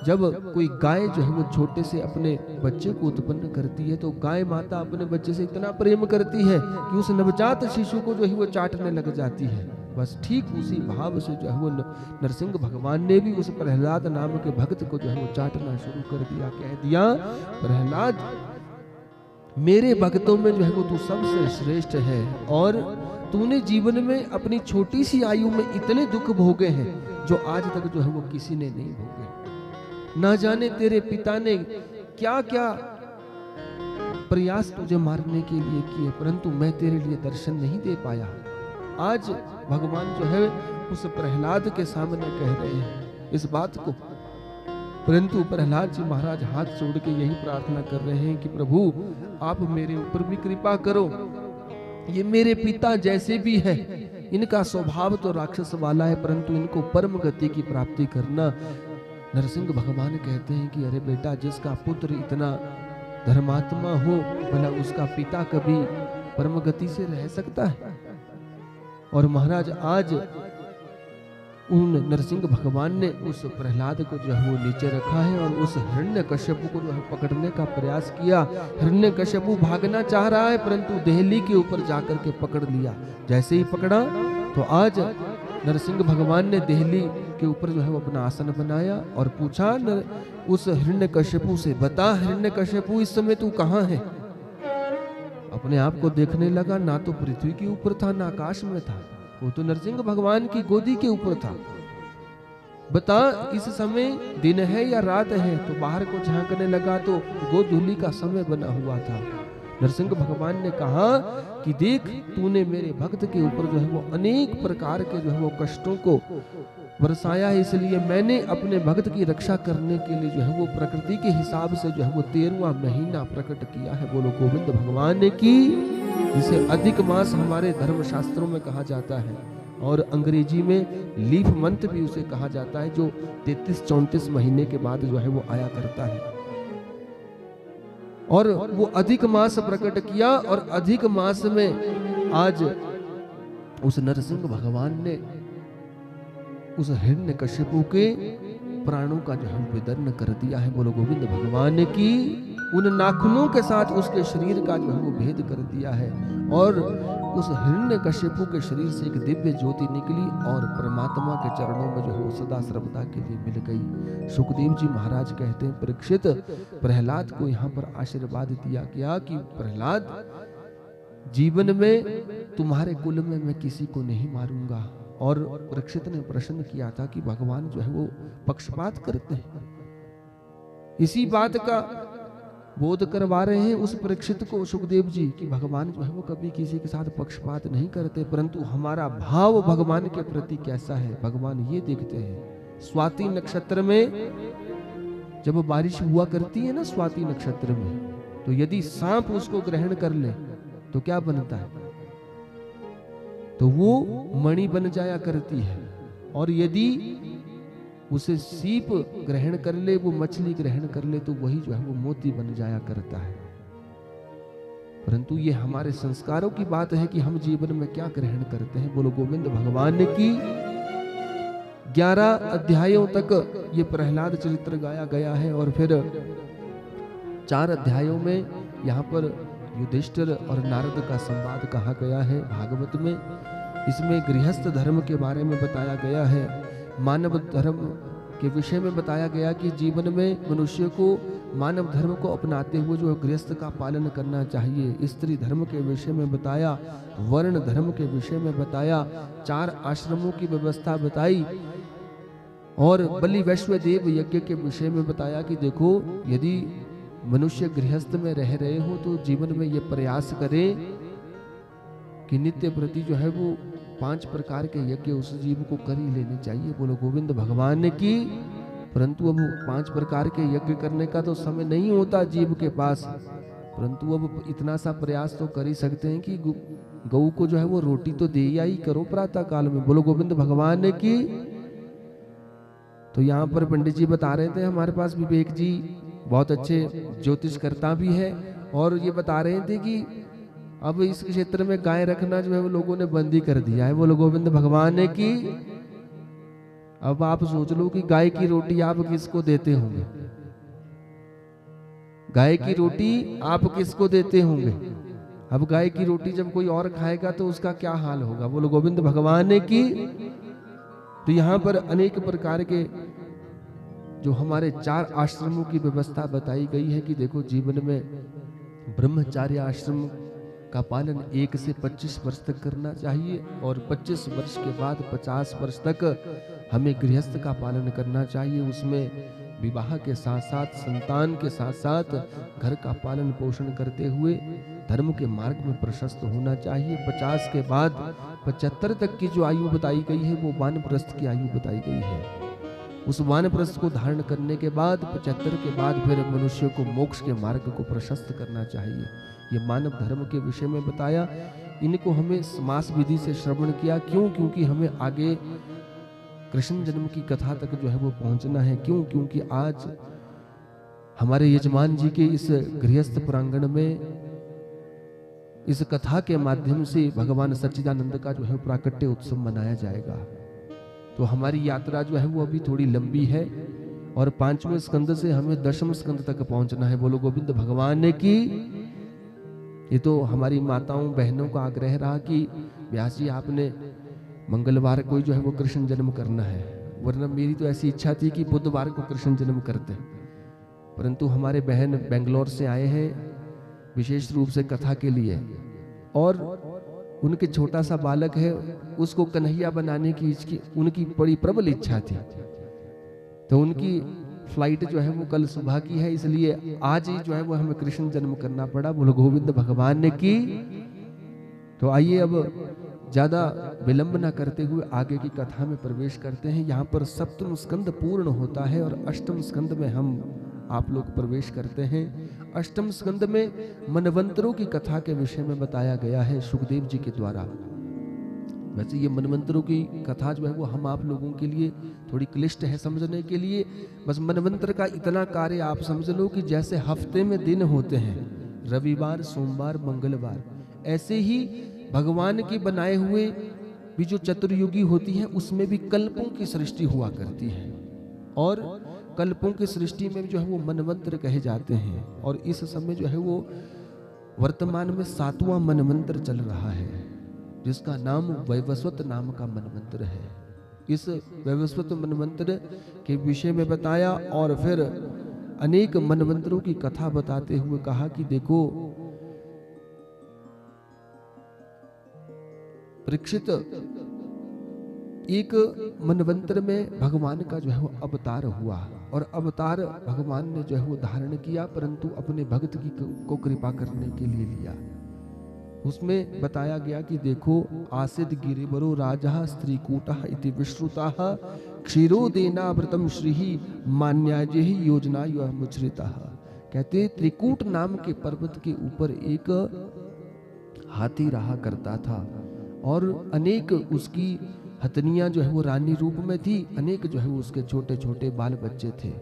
जब कोई गाय जो है वो छोटे से अपने बच्चे को उत्पन्न करती है, तो गाय माता अपने बच्चे से इतना प्रेम करती है कि उस नवजात शिशु को जो है वो चाटने लग जाती है। बस ठीक उसी भाव से जो है वो नरसिंह भगवान ने भी उस प्रहलाद नाम के भक्त को जो है वो चाटना शुरू कर दिया। कह दिया, प्रहलाद मेरे भक्तों में जो है वो तू सबसे श्रेष्ठ है, और तूने जीवन में अपनी छोटी सी आयु में इतने दुख भोगे हैं जो आज तक जो है वो किसी ने नहीं भोगे। ना जाने तेरे पिता ने क्या क्या प्रयास तुझे मारने के लिए किए, परंतु मैं तेरे लिए दर्शन नहीं दे पाया। आज भगवान जो है उस प्रहलाद के सामने कह रहे हैं इस बात को, परंतु प्रहलाद जी महाराज हाथ जोड़ के यही प्रार्थना कर रहे हैं कि प्रभु आप मेरे ऊपर भी कृपा करो। ये मेरे पिता जैसे भी है, इनका स्वभाव तो राक्षस वाला है, परंतु इनको परम गति की प्राप्ति करना। नरसिंह भगवान कहते हैं कि अरे बेटा, जिसका पुत्र इतना धर्मात्मा हो, भला उसका पिता कभी परम गति से रह सकता है? और महाराज आज उन नरसिंह भगवान ने उस प्रहलाद को जो है वो नीचे रखा है और उस हिरण्यकश्यपु को जो है पकड़ने का प्रयास किया। हिरण्यकश्यपु भागना चाह रहा है, परंतु देहली के ऊपर जाकर के पकड़ लिया। जैसे ही पकड़ा तो आज नरसिंह भगवान ने देहली के ऊपर जो है वो अपना आसन बनाया और पूछा उस हिरण्यकश्यपु से, बता हिरण्यकश्यपु इस समय तू कहाँ है? अपने आप को देखने लगा, ना तो पृथ्वी के ऊपर था ना आकाश में था, वो तो नरसिंह भगवान की गोदी के ऊपर था। बता इस समय दिन है या रात है? तो बाहर को झांकने लगा तो गोधूली का समय बना हुआ था। नरसिंह भगवान ने कहा कि देख, तूने मेरे भक्त के ऊपर जो है वो अनेक प्रकार के जो है वो कष्टों को बरसाया है, इसलिए मैंने अपने भक्त की रक्षा करने के लिए जो है वो प्रकृति के हिसाब से जो है वो 13वां महीना प्रकट किया है। बोलो गोविंद भगवान की। जिसे अधिक मास हमारे धर्म शास्त्रों में कहा जाता है, और अंग्रेजी में लीफ मंथ भी उसे कहा जाता है, जो 33-34 महीने के बाद जो है वो आया करता है। और वो अधिक मास प्रकट किया, और अधिक मास में आज उस नरसिंह भगवान ने उस हिरण्यकश्यपु के प्राणों का जो है विदर्न कर दिया है। बोलो गोविंद भगवान की। उन नाखूनों के साथ उसके शरीर का जो है वो भेद कर दिया है, और उस हिरण्यकशिपु के शरीर से एक दिव्य ज्योति निकली और परमात्मा के चरणों में जो है वो सदा सर्वदा के लिए मिल गई। सुखदेव जी महाराज कहते हैं, परीक्षित, प्रहलाद को यहाँ पर आशीर्वाद दिया गया कि प्रहलाद, जीवन में तुम्हारे कुल में मैं किसी को नहीं मारूंगा। और परीक्षित ने प्रश्न किया था कि भगवान जो है वो पक्षपात करते हैं। इसी बात का बोध करवा रहे हैं उस परीक्षित को सुखदेव जी कि भगवान जो है वो कभी किसी के साथ पक्षपात नहीं करते, परंतु हमारा भाव भगवान के प्रति कैसा है भगवान ये देखते हैं। स्वाति नक्षत्र में जब बारिश हुआ करती है ना, स्वाति नक्षत्र में, तो यदि सांप उसको ग्रहण कर ले तो क्या बनता है? तो वो मणि बन जाया करती है, और यदि उसे सीप ग्रहण कर ले, वो मछली ग्रहण कर ले, तो वही जो है वो मोती बन जाया करता है। परंतु ये हमारे संस्कारों की बात है कि हम जीवन में क्या ग्रहण करते हैं। बोलो गोविंद भगवान की। 11 अध्यायों तक ये प्रहलाद चरित्र गाया गया है, और फिर 4 अध्यायों में यहाँ पर युधिष्ठिर और नारद का संवाद कहा गया है भागवत में। इसमें गृहस्थ धर्म के बारे में बताया गया है, मानव धर्म के विषय में बताया गया कि जीवन में मनुष्य को मानव धर्म को अपनाते हुए जो गृहस्थ का पालन करना चाहिए। स्त्री धर्म के विषय में बताया, वर्ण धर्म के विषय में बताया, 4 आश्रमों की व्यवस्था बताई, और बलि वैश्वदेव यज्ञ के विषय में बताया कि देखो, यदि मनुष्य गृहस्थ में रह रहे हो तो जीवन में ये प्रयास करे कि नित्य प्रति जो है वो 5 प्रकार के यज्ञ उस जीव को कर ही लेने चाहिए। बोलो गोविंद भगवान की। परंतु अब 5 प्रकार के यज्ञ करने का तो समय नहीं होता जीव के पास, परंतु अब इतना सा प्रयास तो कर ही सकते हैं कि गऊ को जो है वो रोटी तो दे ही करो प्रातः काल में। बोलो गोविंद भगवान की। तो यहाँ पर पंडित जी बता रहे थे, हमारे पास विवेक जी बहुत अच्छे ज्योतिष करता भी है, और ये बता रहे थे कि अब इस क्षेत्र में गाय रखना जो है वो लोगों ने बंदी कर दिया है। बोलो गोविंद भगवान ने की। अब आप सोच लो कि गाय की रोटी आप किसको देते होंगे? गाय की रोटी आप किसको देते होंगे? अब गाय की रोटी जब कोई और खाएगा तो उसका क्या हाल होगा? बोलो गोविंद भगवान ने की। तो यहाँ पर अनेक प्रकार के जो हमारे 4 आश्रमों की व्यवस्था बताई गई है कि देखो, जीवन में ब्रह्मचार्य आश्रम का पालन 1 से 25 वर्ष तक करना चाहिए, और 25 वर्ष के बाद 50 वर्ष तक हमें गृहस्थ का पालन करना चाहिए। उसमें विवाह के साथ साथ, संतान के साथ साथ घर का पालन पोषण करते हुए धर्म के मार्ग में प्रशस्त होना चाहिए। 50 के बाद 75 तक की जो आयु बताई गई है वो वानप्रस्थ की आयु बताई गई है। उस वानप्रस्थ को धारण करने के बाद 75 के बाद फिर मनुष्य को मोक्ष के मार्ग को प्रशस्त करना चाहिए। ये मानव धर्म के विषय में बताया। इनको हमें समास विधि से श्रवण किया। क्यों? क्योंकि हमें आगे कृष्ण जन्म की कथा तक जो है वो पहुंचना है। क्यों? क्योंकि आज हमारे यजमान जी के इस गृहस्थ प्रांगण में इस कथा के माध्यम से भगवान सच्चिदानंद का जो है प्राकट्य उत्सव मनाया जाएगा। तो हमारी यात्रा जो है वो अभी थोड़ी लंबी है, और 5वें स्कंद से हमें 10वें स्कंद तक पहुंचना है। बोलो गोविंद भगवान ने की। ये तो हमारी माताओं बहनों का आग्रह रहा कि व्यास जी आपने मंगलवार को जो है वो कृष्ण जन्म करना है, वरना मेरी तो ऐसी इच्छा थी कि बुधवार को कृष्ण जन्म करते, परंतु हमारे बहन बेंगलोर से आए हैं विशेष रूप से कथा के लिए, और उनके छोटा सा बालक है, उसको कन्हैया बनाने की उनकी बड़ी प्रबल इच्छा थी। तो उनकी फ्लाइट जो है वो कल सुबह की है, इसलिए आज ही जो है वो हमें कृष्ण जन्म करना पड़ा। बोलो गोविंद भगवान ने की। तो आइए अब ज्यादा विलंब न करते हुए आगे की कथा में प्रवेश करते हैं। यहाँ पर 7वां स्कंद पूर्ण होता है और 8वें स्कंद में हम आप लोग प्रवेश करते हैं। 8वें स्कंद में मनवंतरों की कथा के विषय में बताया गया है सुखदेव जी के द्वारा। वैसे ये मनवंतरों की कथा जो है वो हम आप लोगों के लिए थोड़ी क्लिष्ट है समझने के लिए। बस मनवंतर का इतना कार्य आप समझ लो कि जैसे हफ्ते में दिन होते हैं, रविवार, सोमवार, मंगलवार, ऐसे ही भगवान के बनाए हुए भी जो चतुर्युगी होती है उसमें भी कल्पों की सृष्टि हुआ करती है। और कल्पों की सृष्टि में जो है वो मनवंतर कहे जाते हैं, और इस समय जो है वो वर्तमान में 7वां मनवंतर चल रहा है, जिसका नाम वैवस्वत नाम का मनवंतर है। इस वैवस्वत मनवंतर के विषय में बताया, और फिर अनेक मनवंतरों की कथा बताते हुए कहा कि देखो परीक्षित, एक मनवंतर में भगवान का जो है वो अवतार हुआ, और अवतार भगवान ने जो है वो धारण किया, परंतु अपने भक्त की को कृपा करने के लिए लिया। उसमें बताया गया कि देखो आसिद गिरिवरो राजा स्त्रीकूटः इति विश्रुताः क्षीरोदेनावृतम श्रीहि मान्याजेहि योजना मुचरितः। कहते त्रिकूट नाम के पर्वत के ऊपर एक हाथी रहा करता था, और अनेक उसकी हथनियां जो है वो रानी रूप में थी, अनेक जो है वो उसके छोटे छोटे बाल बच्चे थे।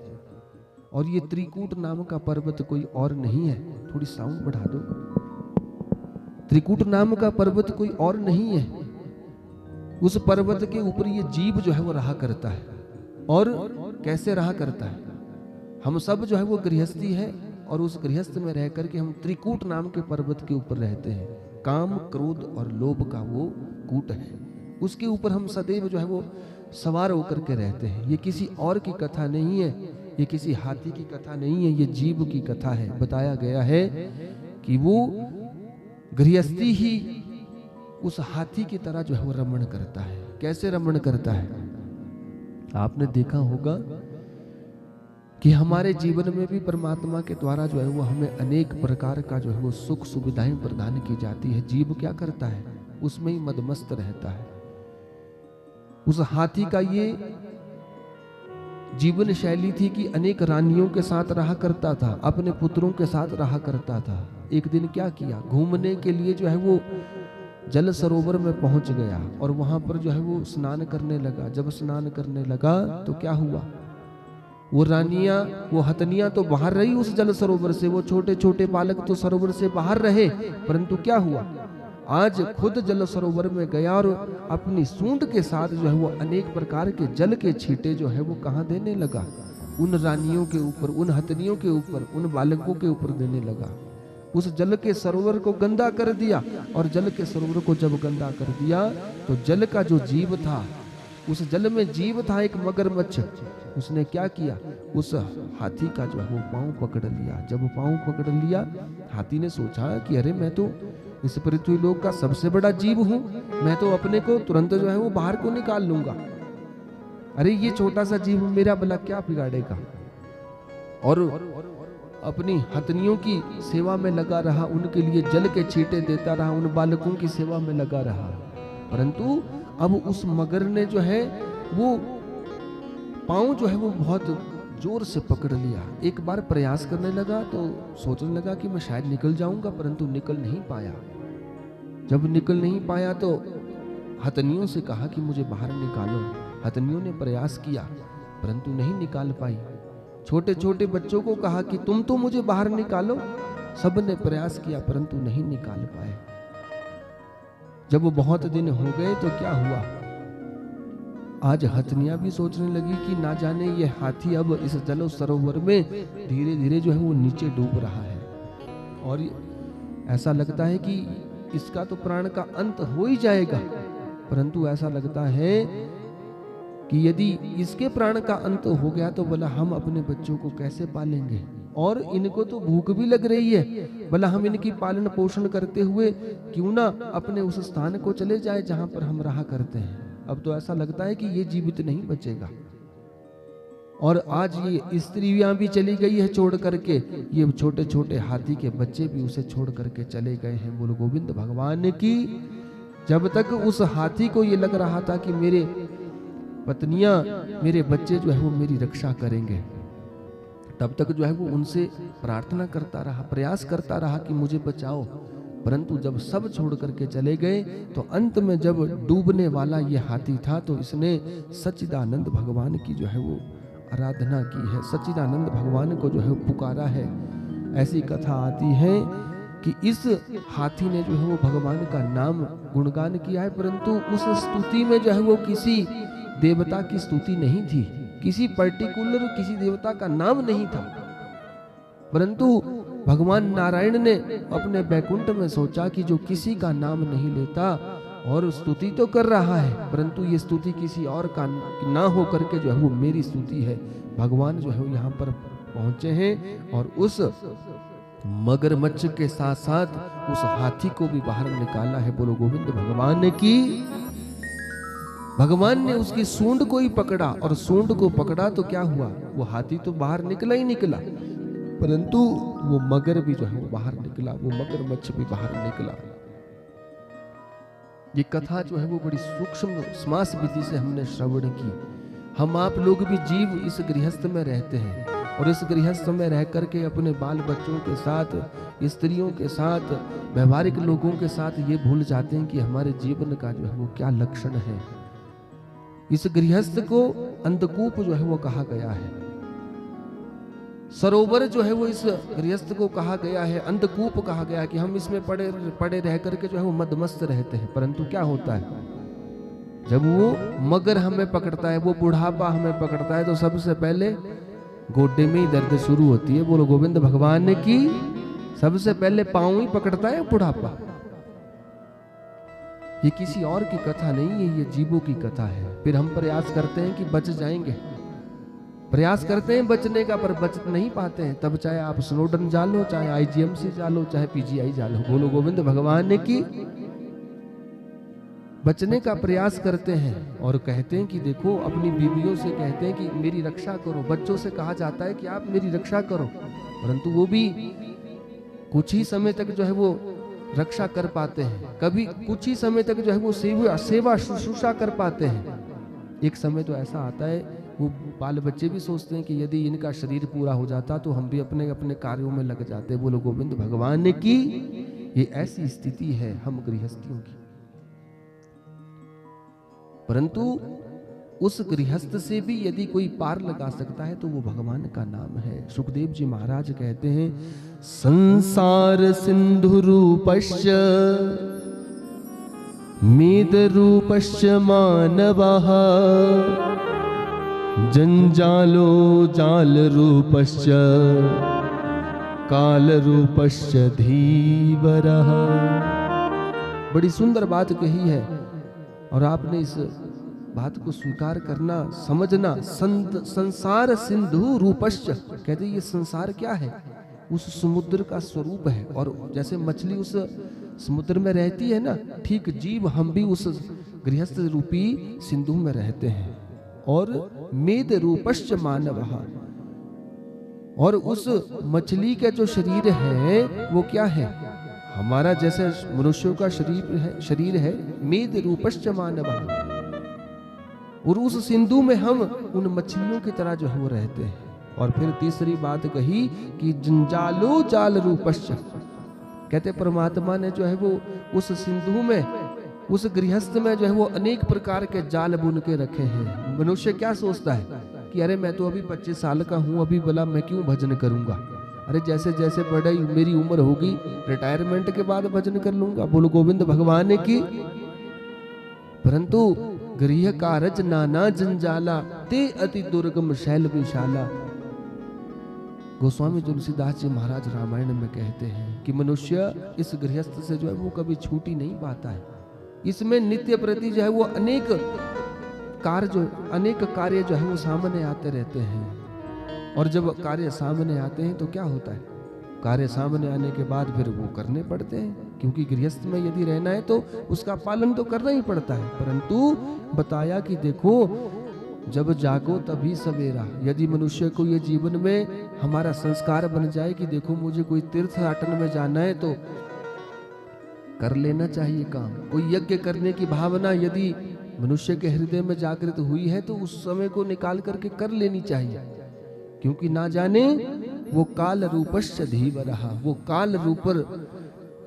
और ये त्रिकूट नाम का पर्वत कोई और नहीं है, थोड़ी साउंड बढ़ा दो। त्रिकूट नाम का पर्वत कोई और नहीं है, उस पर्वत के ऊपर ये जीव जो है वो रहा करता है। और कैसे रहा करता है? हम सब जो है वो गृहस्थी है, और उस गृहस्थ में रह करके हम त्रिकूट नाम के पर्वत के ऊपर रहते हैं। काम, क्रोध और लोभ का वो कूट है, उसके ऊपर हम सदैव जो है वो सवार होकर के रहते हैं। ये किसी और की कथा नहीं है, ये किसी हाथी की कथा नहीं है, ये जीव की कथा है। बताया गया है कि वो गृहस्थी ही उस हाथी की तरह जो है वो रमण करता है। कैसे रमण करता है? आपने देखा होगा कि हमारे जीवन में भी परमात्मा के द्वारा जो है वो हमें अनेक प्रकार का जो है वो सुख सुविधाएं प्रदान की जाती है। जीव क्या करता है? उसमें ही मदमस्त रहता है। उस हाथी का ये जीवन शैली थी कि अनेक रानियों के साथ रहा करता था, अपने पुत्रों के साथ रहा करता था। एक दिन क्या किया, घूमने के लिए जो है वो जल सरोवर में पहुंच गया, और वहां पर जो है वो स्नान करने लगा। जब स्नान करने लगा तो क्या हुआ, वो रानियां, वो हथनियां तो बाहर रही उस जल सरोवर से, वो छोटे छोटे बालक तो सरोवर से बाहर रहे, परंतु क्या हुआ, आज खुद जल सरोवर में गया और अपनी सूंड के साथ जो है वो अनेक प्रकार के जल के छींटे जो है वो कहाँ देने लगा, उन रानियों के ऊपर, उन हथनियों के ऊपर, उन बालकों के ऊपर देने लगा। उस जल के सरोवर को गंदा कर दिया, और जल के सरोवर को जब गंदा कर दिया तो जल का जो जीव था, उस जल में जीव था एक मगरमच्छ, उसने क्या किया, उस हाथी का जो है वो पांव पकड़ लिया। जब पांव पकड़ लिया, हाथी ने सोचा कि अरे मैं तो इस पृथ्वी लोक का सबसे बड़ा जीव हूं, मैं तो अपने को तुरंत जो है वो बाहर को निकाल लूंगा। अरे ये छोटा सा जीव मेरा भला क्या बिगाड़ेगा। और अपनी हथनियों की सेवा में लगा रहा, उनके लिए जल के छींटे देता रहा, उन बालकों की सेवा में लगा रहा। परंतु अब उस मगर ने जो है वो पांव जो है वो बहुत जोर से पकड़ लिया। एक बार प्रयास करने लगा तो सोचने लगा कि मैं शायद निकल जाऊंगा, परंतु निकल नहीं पाया। जब निकल नहीं पाया तो हथनियों से कहा कि मुझे बाहर निकालो। हथनियों ने प्रयास किया परंतु नहीं निकाल पाई। छोटे छोटे बच्चों को कहा कि तुम तो मुझे बाहर निकालो। सब ने प्रयास किया परंतु नहीं निकाल पाए। जब बहुत दिन हो गए तो क्या हुआ, आज हथनियां भी सोचने लगी कि ना जाने ये हाथी अब इस जल सरोवर में धीरे धीरे जो है वो नीचे डूब रहा है, और ऐसा लगता है कि इसका तो प्राण का अंत हो ही जाएगा। परंतु ऐसा लगता है कि यदि इसके प्राण का अंत हो गया तो भला हम अपने बच्चों को कैसे पालेंगे, और इनको तो भूख भी लग रही है, भला हम इनकी पालन पोषण करते हुए क्यों ना अपने उस स्थान को चले जाए जहां पर हम रहा करते हैं। अब तो ऐसा लगता है कि ये जीवित नहीं बचेगा। और आज ये स्त्रियां भी चली गई है छोड़ करके, ये छोटे छोटे हाथी के बच्चे भी उसे छोड़ करके चले गए हैं। बोलो गोविंद भगवान की। जब तक उस हाथी को ये लग रहा था कि मेरे पत्नियां, मेरे बच्चे जो है वो मेरी रक्षा करेंगे, तब तक जो है वो उनसे प्रार्थना करता रहा, प्रयास करता रहा कि मुझे बचाओ। परंतु जब सब छोड़ करके चले गए तो अंत में जब डूबने वाला ये हाथी था तो इसने सच्चिदानंद भगवान की जो है वो आराधना की है, सच्चिदानंद भगवान को जो है पुकारा है। ऐसी कथा आती है कि इस हाथी ने जो है वो भगवान का नाम गुणगान किया है, परंतु उस स्तुति में जो है वो किसी देवता की स्तुति नहीं थी, किसी पर्टिकुलर किसी देवता का नाम नहीं था, परंतु भगवान नारायण ने अपने वैकुंठ में सोचा कि जो किसी का नाम नहीं लेता और स्तुति तो कर रहा है, परंतु ये स्तुति किसी और का ना हो करके जो है वो मेरी स्तुति है। भगवान जो है यहाँ पर पहुंचे हैं और उस मगरमच्छ के साथ साथ उस हाथी को भी बाहर निकाला है। बोलो गोविंद भगवान ने की। भगवान ने उसकी सूंड को ही पकड़ा और सूंड को पकड़ा तो क्या हुआ, वो हाथी तो बाहर निकला ही निकला, परंतु वो मगर भी जो है वो बाहर निकला, वो मगरमच्छ भी बाहर निकला। ये कथा जो है वो बड़ी सूक्ष्म समास विधि से हमने श्रवण की। हम आप लोग भी जीव इस गृहस्थ में रहते हैं और इस गृहस्थ में रह करके अपने बाल बच्चों के साथ, स्त्रियों के साथ, व्यवहारिक लोगों के साथ ये भूल जाते हैं कि हमारे जीवन का जो है वो क्या लक्षण है। इस गृहस्थ को अंधकूप जो है वो कहा गया है, सरोवर जो है वो इस गृहस्थ को कहा गया है, अंधकूप कहा गया कि हम इसमें पड़े रह करके जो है वो मदमस्त रहते हैं। परंतु क्या होता है, जब वो मगर हमें पकड़ता है, वो बुढ़ापा हमें पकड़ता है, तो सबसे पहले गोड्डे में ही दर्द शुरू होती है। बोलो गोविंद भगवान ने की। सबसे पहले पांव ही पकड़ता है बुढ़ापा। ये किसी और की कथा नहीं है, ये जीवों की कथा है। फिर हम प्रयास करते हैं कि बच जाएंगे, प्रयास करते हैं बचने का, पर बच नहीं पाते हैं। तब चाहे आप स्नोडन जा लो, चाहे आईजीएमसी जा लो, चाहे पीजीआई जा लो, बोलो गोविंद भगवान ने की। बचने का प्रयास करते हैं और कहते हैं कि देखो, अपनी बीवियों से कहते हैं कि मेरी रक्षा करो, बच्चों से कहा जाता है कि आप मेरी रक्षा करो, परंतु वो भी कुछ ही समय तक जो है वो रक्षा कर पाते हैं, कभी कुछ ही समय तक जो है वो सेवा शुश्रूषा कर पाते हैं। एक समय तो ऐसा आता है, वो बाल बच्चे भी सोचते हैं कि यदि इनका शरीर पूरा हो जाता तो हम भी अपने अपने कार्यों में लग जाते। बोलो गोविंद भगवान ने की। ये ऐसी स्थिति है हम गृहस्थियों की, परंतु उस गृहस्थ से भी यदि कोई पार लगा सकता है तो वो भगवान का नाम है। सुखदेव जी महाराज कहते हैं, संसार सिंधु रूपश्च मेद रूपश्च मानवः जंजालो जाल रूपश्च काल रूपश्च धीवरः। बड़ी सुंदर बात कही है और आपने इस बात को स्वीकार करना, समझना। संसार सिंधु रूपश्च, कहते ये संसार क्या है, उस समुद्र का स्वरूप है। और जैसे मछली उस समुद्र में रहती है ना, ठीक जीव हम भी उस गृहस्थ रूपी सिंधु में रहते हैं। और मेद रूपश्च मानवः, और उस मछली का जो शरीर है वो क्या है, हमारा जैसे मनुष्यों का शरीर है मेद रूपश्च मानवः। और उस सिंधु में हम उन मछलियों की तरह जो है वो रहते हैं। और फिर तीसरी बात कही कि जंजालो जाल रूपश्च, कहते परमात्मा ने जो है वो उस सिंधु में, उस गृहस्थ में जो है वो अनेक प्रकार के जाल बुन के रखे हैं। मनुष्य क्या सोचता है कि अरे मैं तो अभी 25 साल का हूं, अभी भला मैं क्यों भजन करूंगा, अरे जैसे जैसे बड़ी मेरी उम्र होगी रिटायरमेंट के बाद भजन कर लूंगा। बोलो गोविंद भगवान ने की। परंतु गृह कारज नाना जंजाला ते अति दुर्गम शैल विशाला। गोस्वामी तुलसीदास जी महाराज रामायण में कहते हैं कि मनुष्य इस गृहस्थ से जो है वो कभी छूट ही नहीं पाता है। इसमें नित्य प्रति जो है वो अनेक कार्य जो है वो सामने आते रहते हैं। और जब कार्य सामने आते हैं तो क्या होता है, कार्य सामने आने के बाद फिर वो करने पड़ते हैं, क्योंकि गृहस्थ में यदि रहना है तो उसका पालन तो करना ही पड़ता है। परंतु बताया कि देखो, जब जागो तभी सवेरा। यदि मनुष्य को ये जीवन में हमारा संस्कार बन जाए कि देखो मुझे कोई तीर्थ आटन में जाना है तो कर लेना चाहिए काम। कोई यज्ञ करने की भावना यदि मनुष्य के हृदय में जागृत हुई है तो उस समय को निकाल करके कर लेनी चाहिए, क्योंकि ना जाने वो काल रूपश्च धीवरः, वो काल रूपर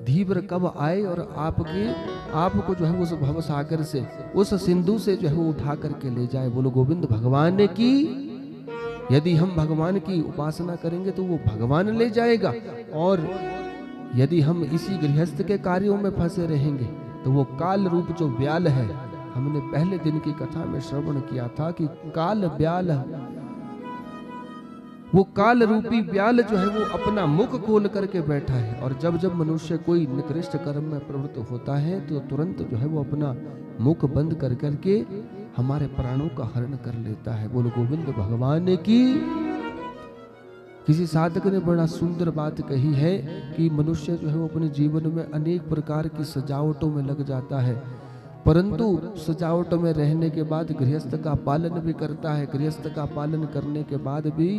धीवर कब आए और आपको जो है उस भव सागर से, उस सिंधु से जो है वो उठा करके ले जाए। बोलो गोविंद भगवान ने की। यदि हम भगवान की उपासना करेंगे तो वो भगवान ले जाएगा, और यदि हम इसी गृहस्थ के कार्यों में फंसे रहेंगे तो वो काल रूप जो व्याल है हमने पहले दिन की कथा में श्रवण किया था कि काल ब्याल, वो काल रूपी ब्याल जो है वो अपना मुख खोल करके बैठा है, और जब जब मनुष्य कोई निकृष्ट कर्म में प्रवृत्त होता है तो तुरंत जो है वो अपना मुख बंद कर करके हमारे प्राणों का हरण कर लेता है। बोलो गोविंद भगवान की। किसी साधक ने बड़ा सुंदर बात कही है कि मनुष्य जो है वो अपने जीवन में अनेक प्रकार की सजावटों में लग जाता है, परंतु सजावट में रहने के बाद गृहस्थ का पालन भी करता है। गृहस्थ का पालन करने के बाद भी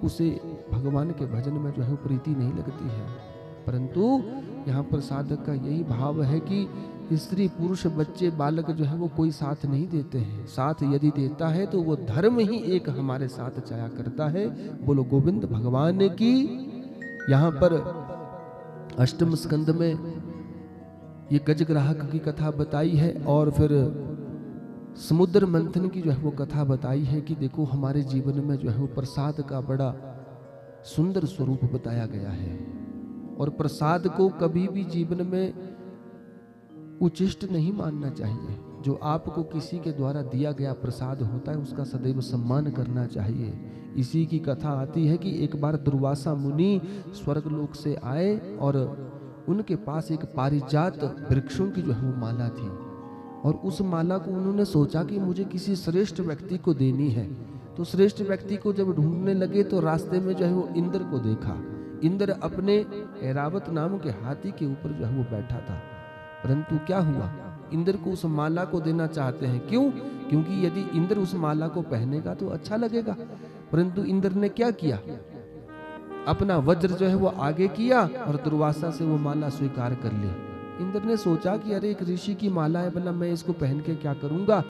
उसे भगवान के भजन में जो है प्रीति नहीं लगती है। परंतु यहाँ पर साधक का यही भाव है कि स्त्री पुरुष बच्चे बालक जो है वो कोई साथ नहीं देते हैं। साथ यदि देता है तो वो धर्म ही एक हमारे साथ जाया करता है। बोलो गोविंद भगवान की। यहाँ पर अष्टम स्कंद में ये गजग्राहक की कथा बताई है, और फिर समुद्र मंथन की जो है वो कथा बताई है कि देखो हमारे जीवन में जो है वो प्रसाद का बड़ा सुंदर स्वरूप बताया गया है, और प्रसाद को कभी भी जीवन में उचिष्ट नहीं मानना चाहिए। जो आपको किसी के द्वारा दिया गया प्रसाद होता है उसका सदैव सम्मान करना चाहिए। इसी की कथा आती है कि एक बार दुर्वासा मुनि स्वर्गलोक से आए और उनके पास एक पारिजात वृक्षों की जो है वो माला थी, और उस माला को उन्होंने सोचा कि मुझे किसी श्रेष्ठ व्यक्ति को देनी है। तो श्रेष्ठ व्यक्ति को जब ढूंढने लगे तो रास्ते में जो है वो इंद्र को देखा। इंद्र अपने ऐरावत नाम के हाथी के ऊपर जो है वो बैठा था, परंतु क्या हुआ, इंद्र को उस माला को देना चाहते हैं। क्यों? क्योंकि यदि इंद्र उस माला को पहनेगा तो अच्छा लगेगा। परंतु इंद्र ने क्या किया, अपना वज्र जो है वो आगे किया और दुर्वासा से वो माला स्वीकार कर ली। इंद्र ने सोचा कि अरे एक ऋषि की माला है, भला मैं इसको पहन के क्या करूंगा।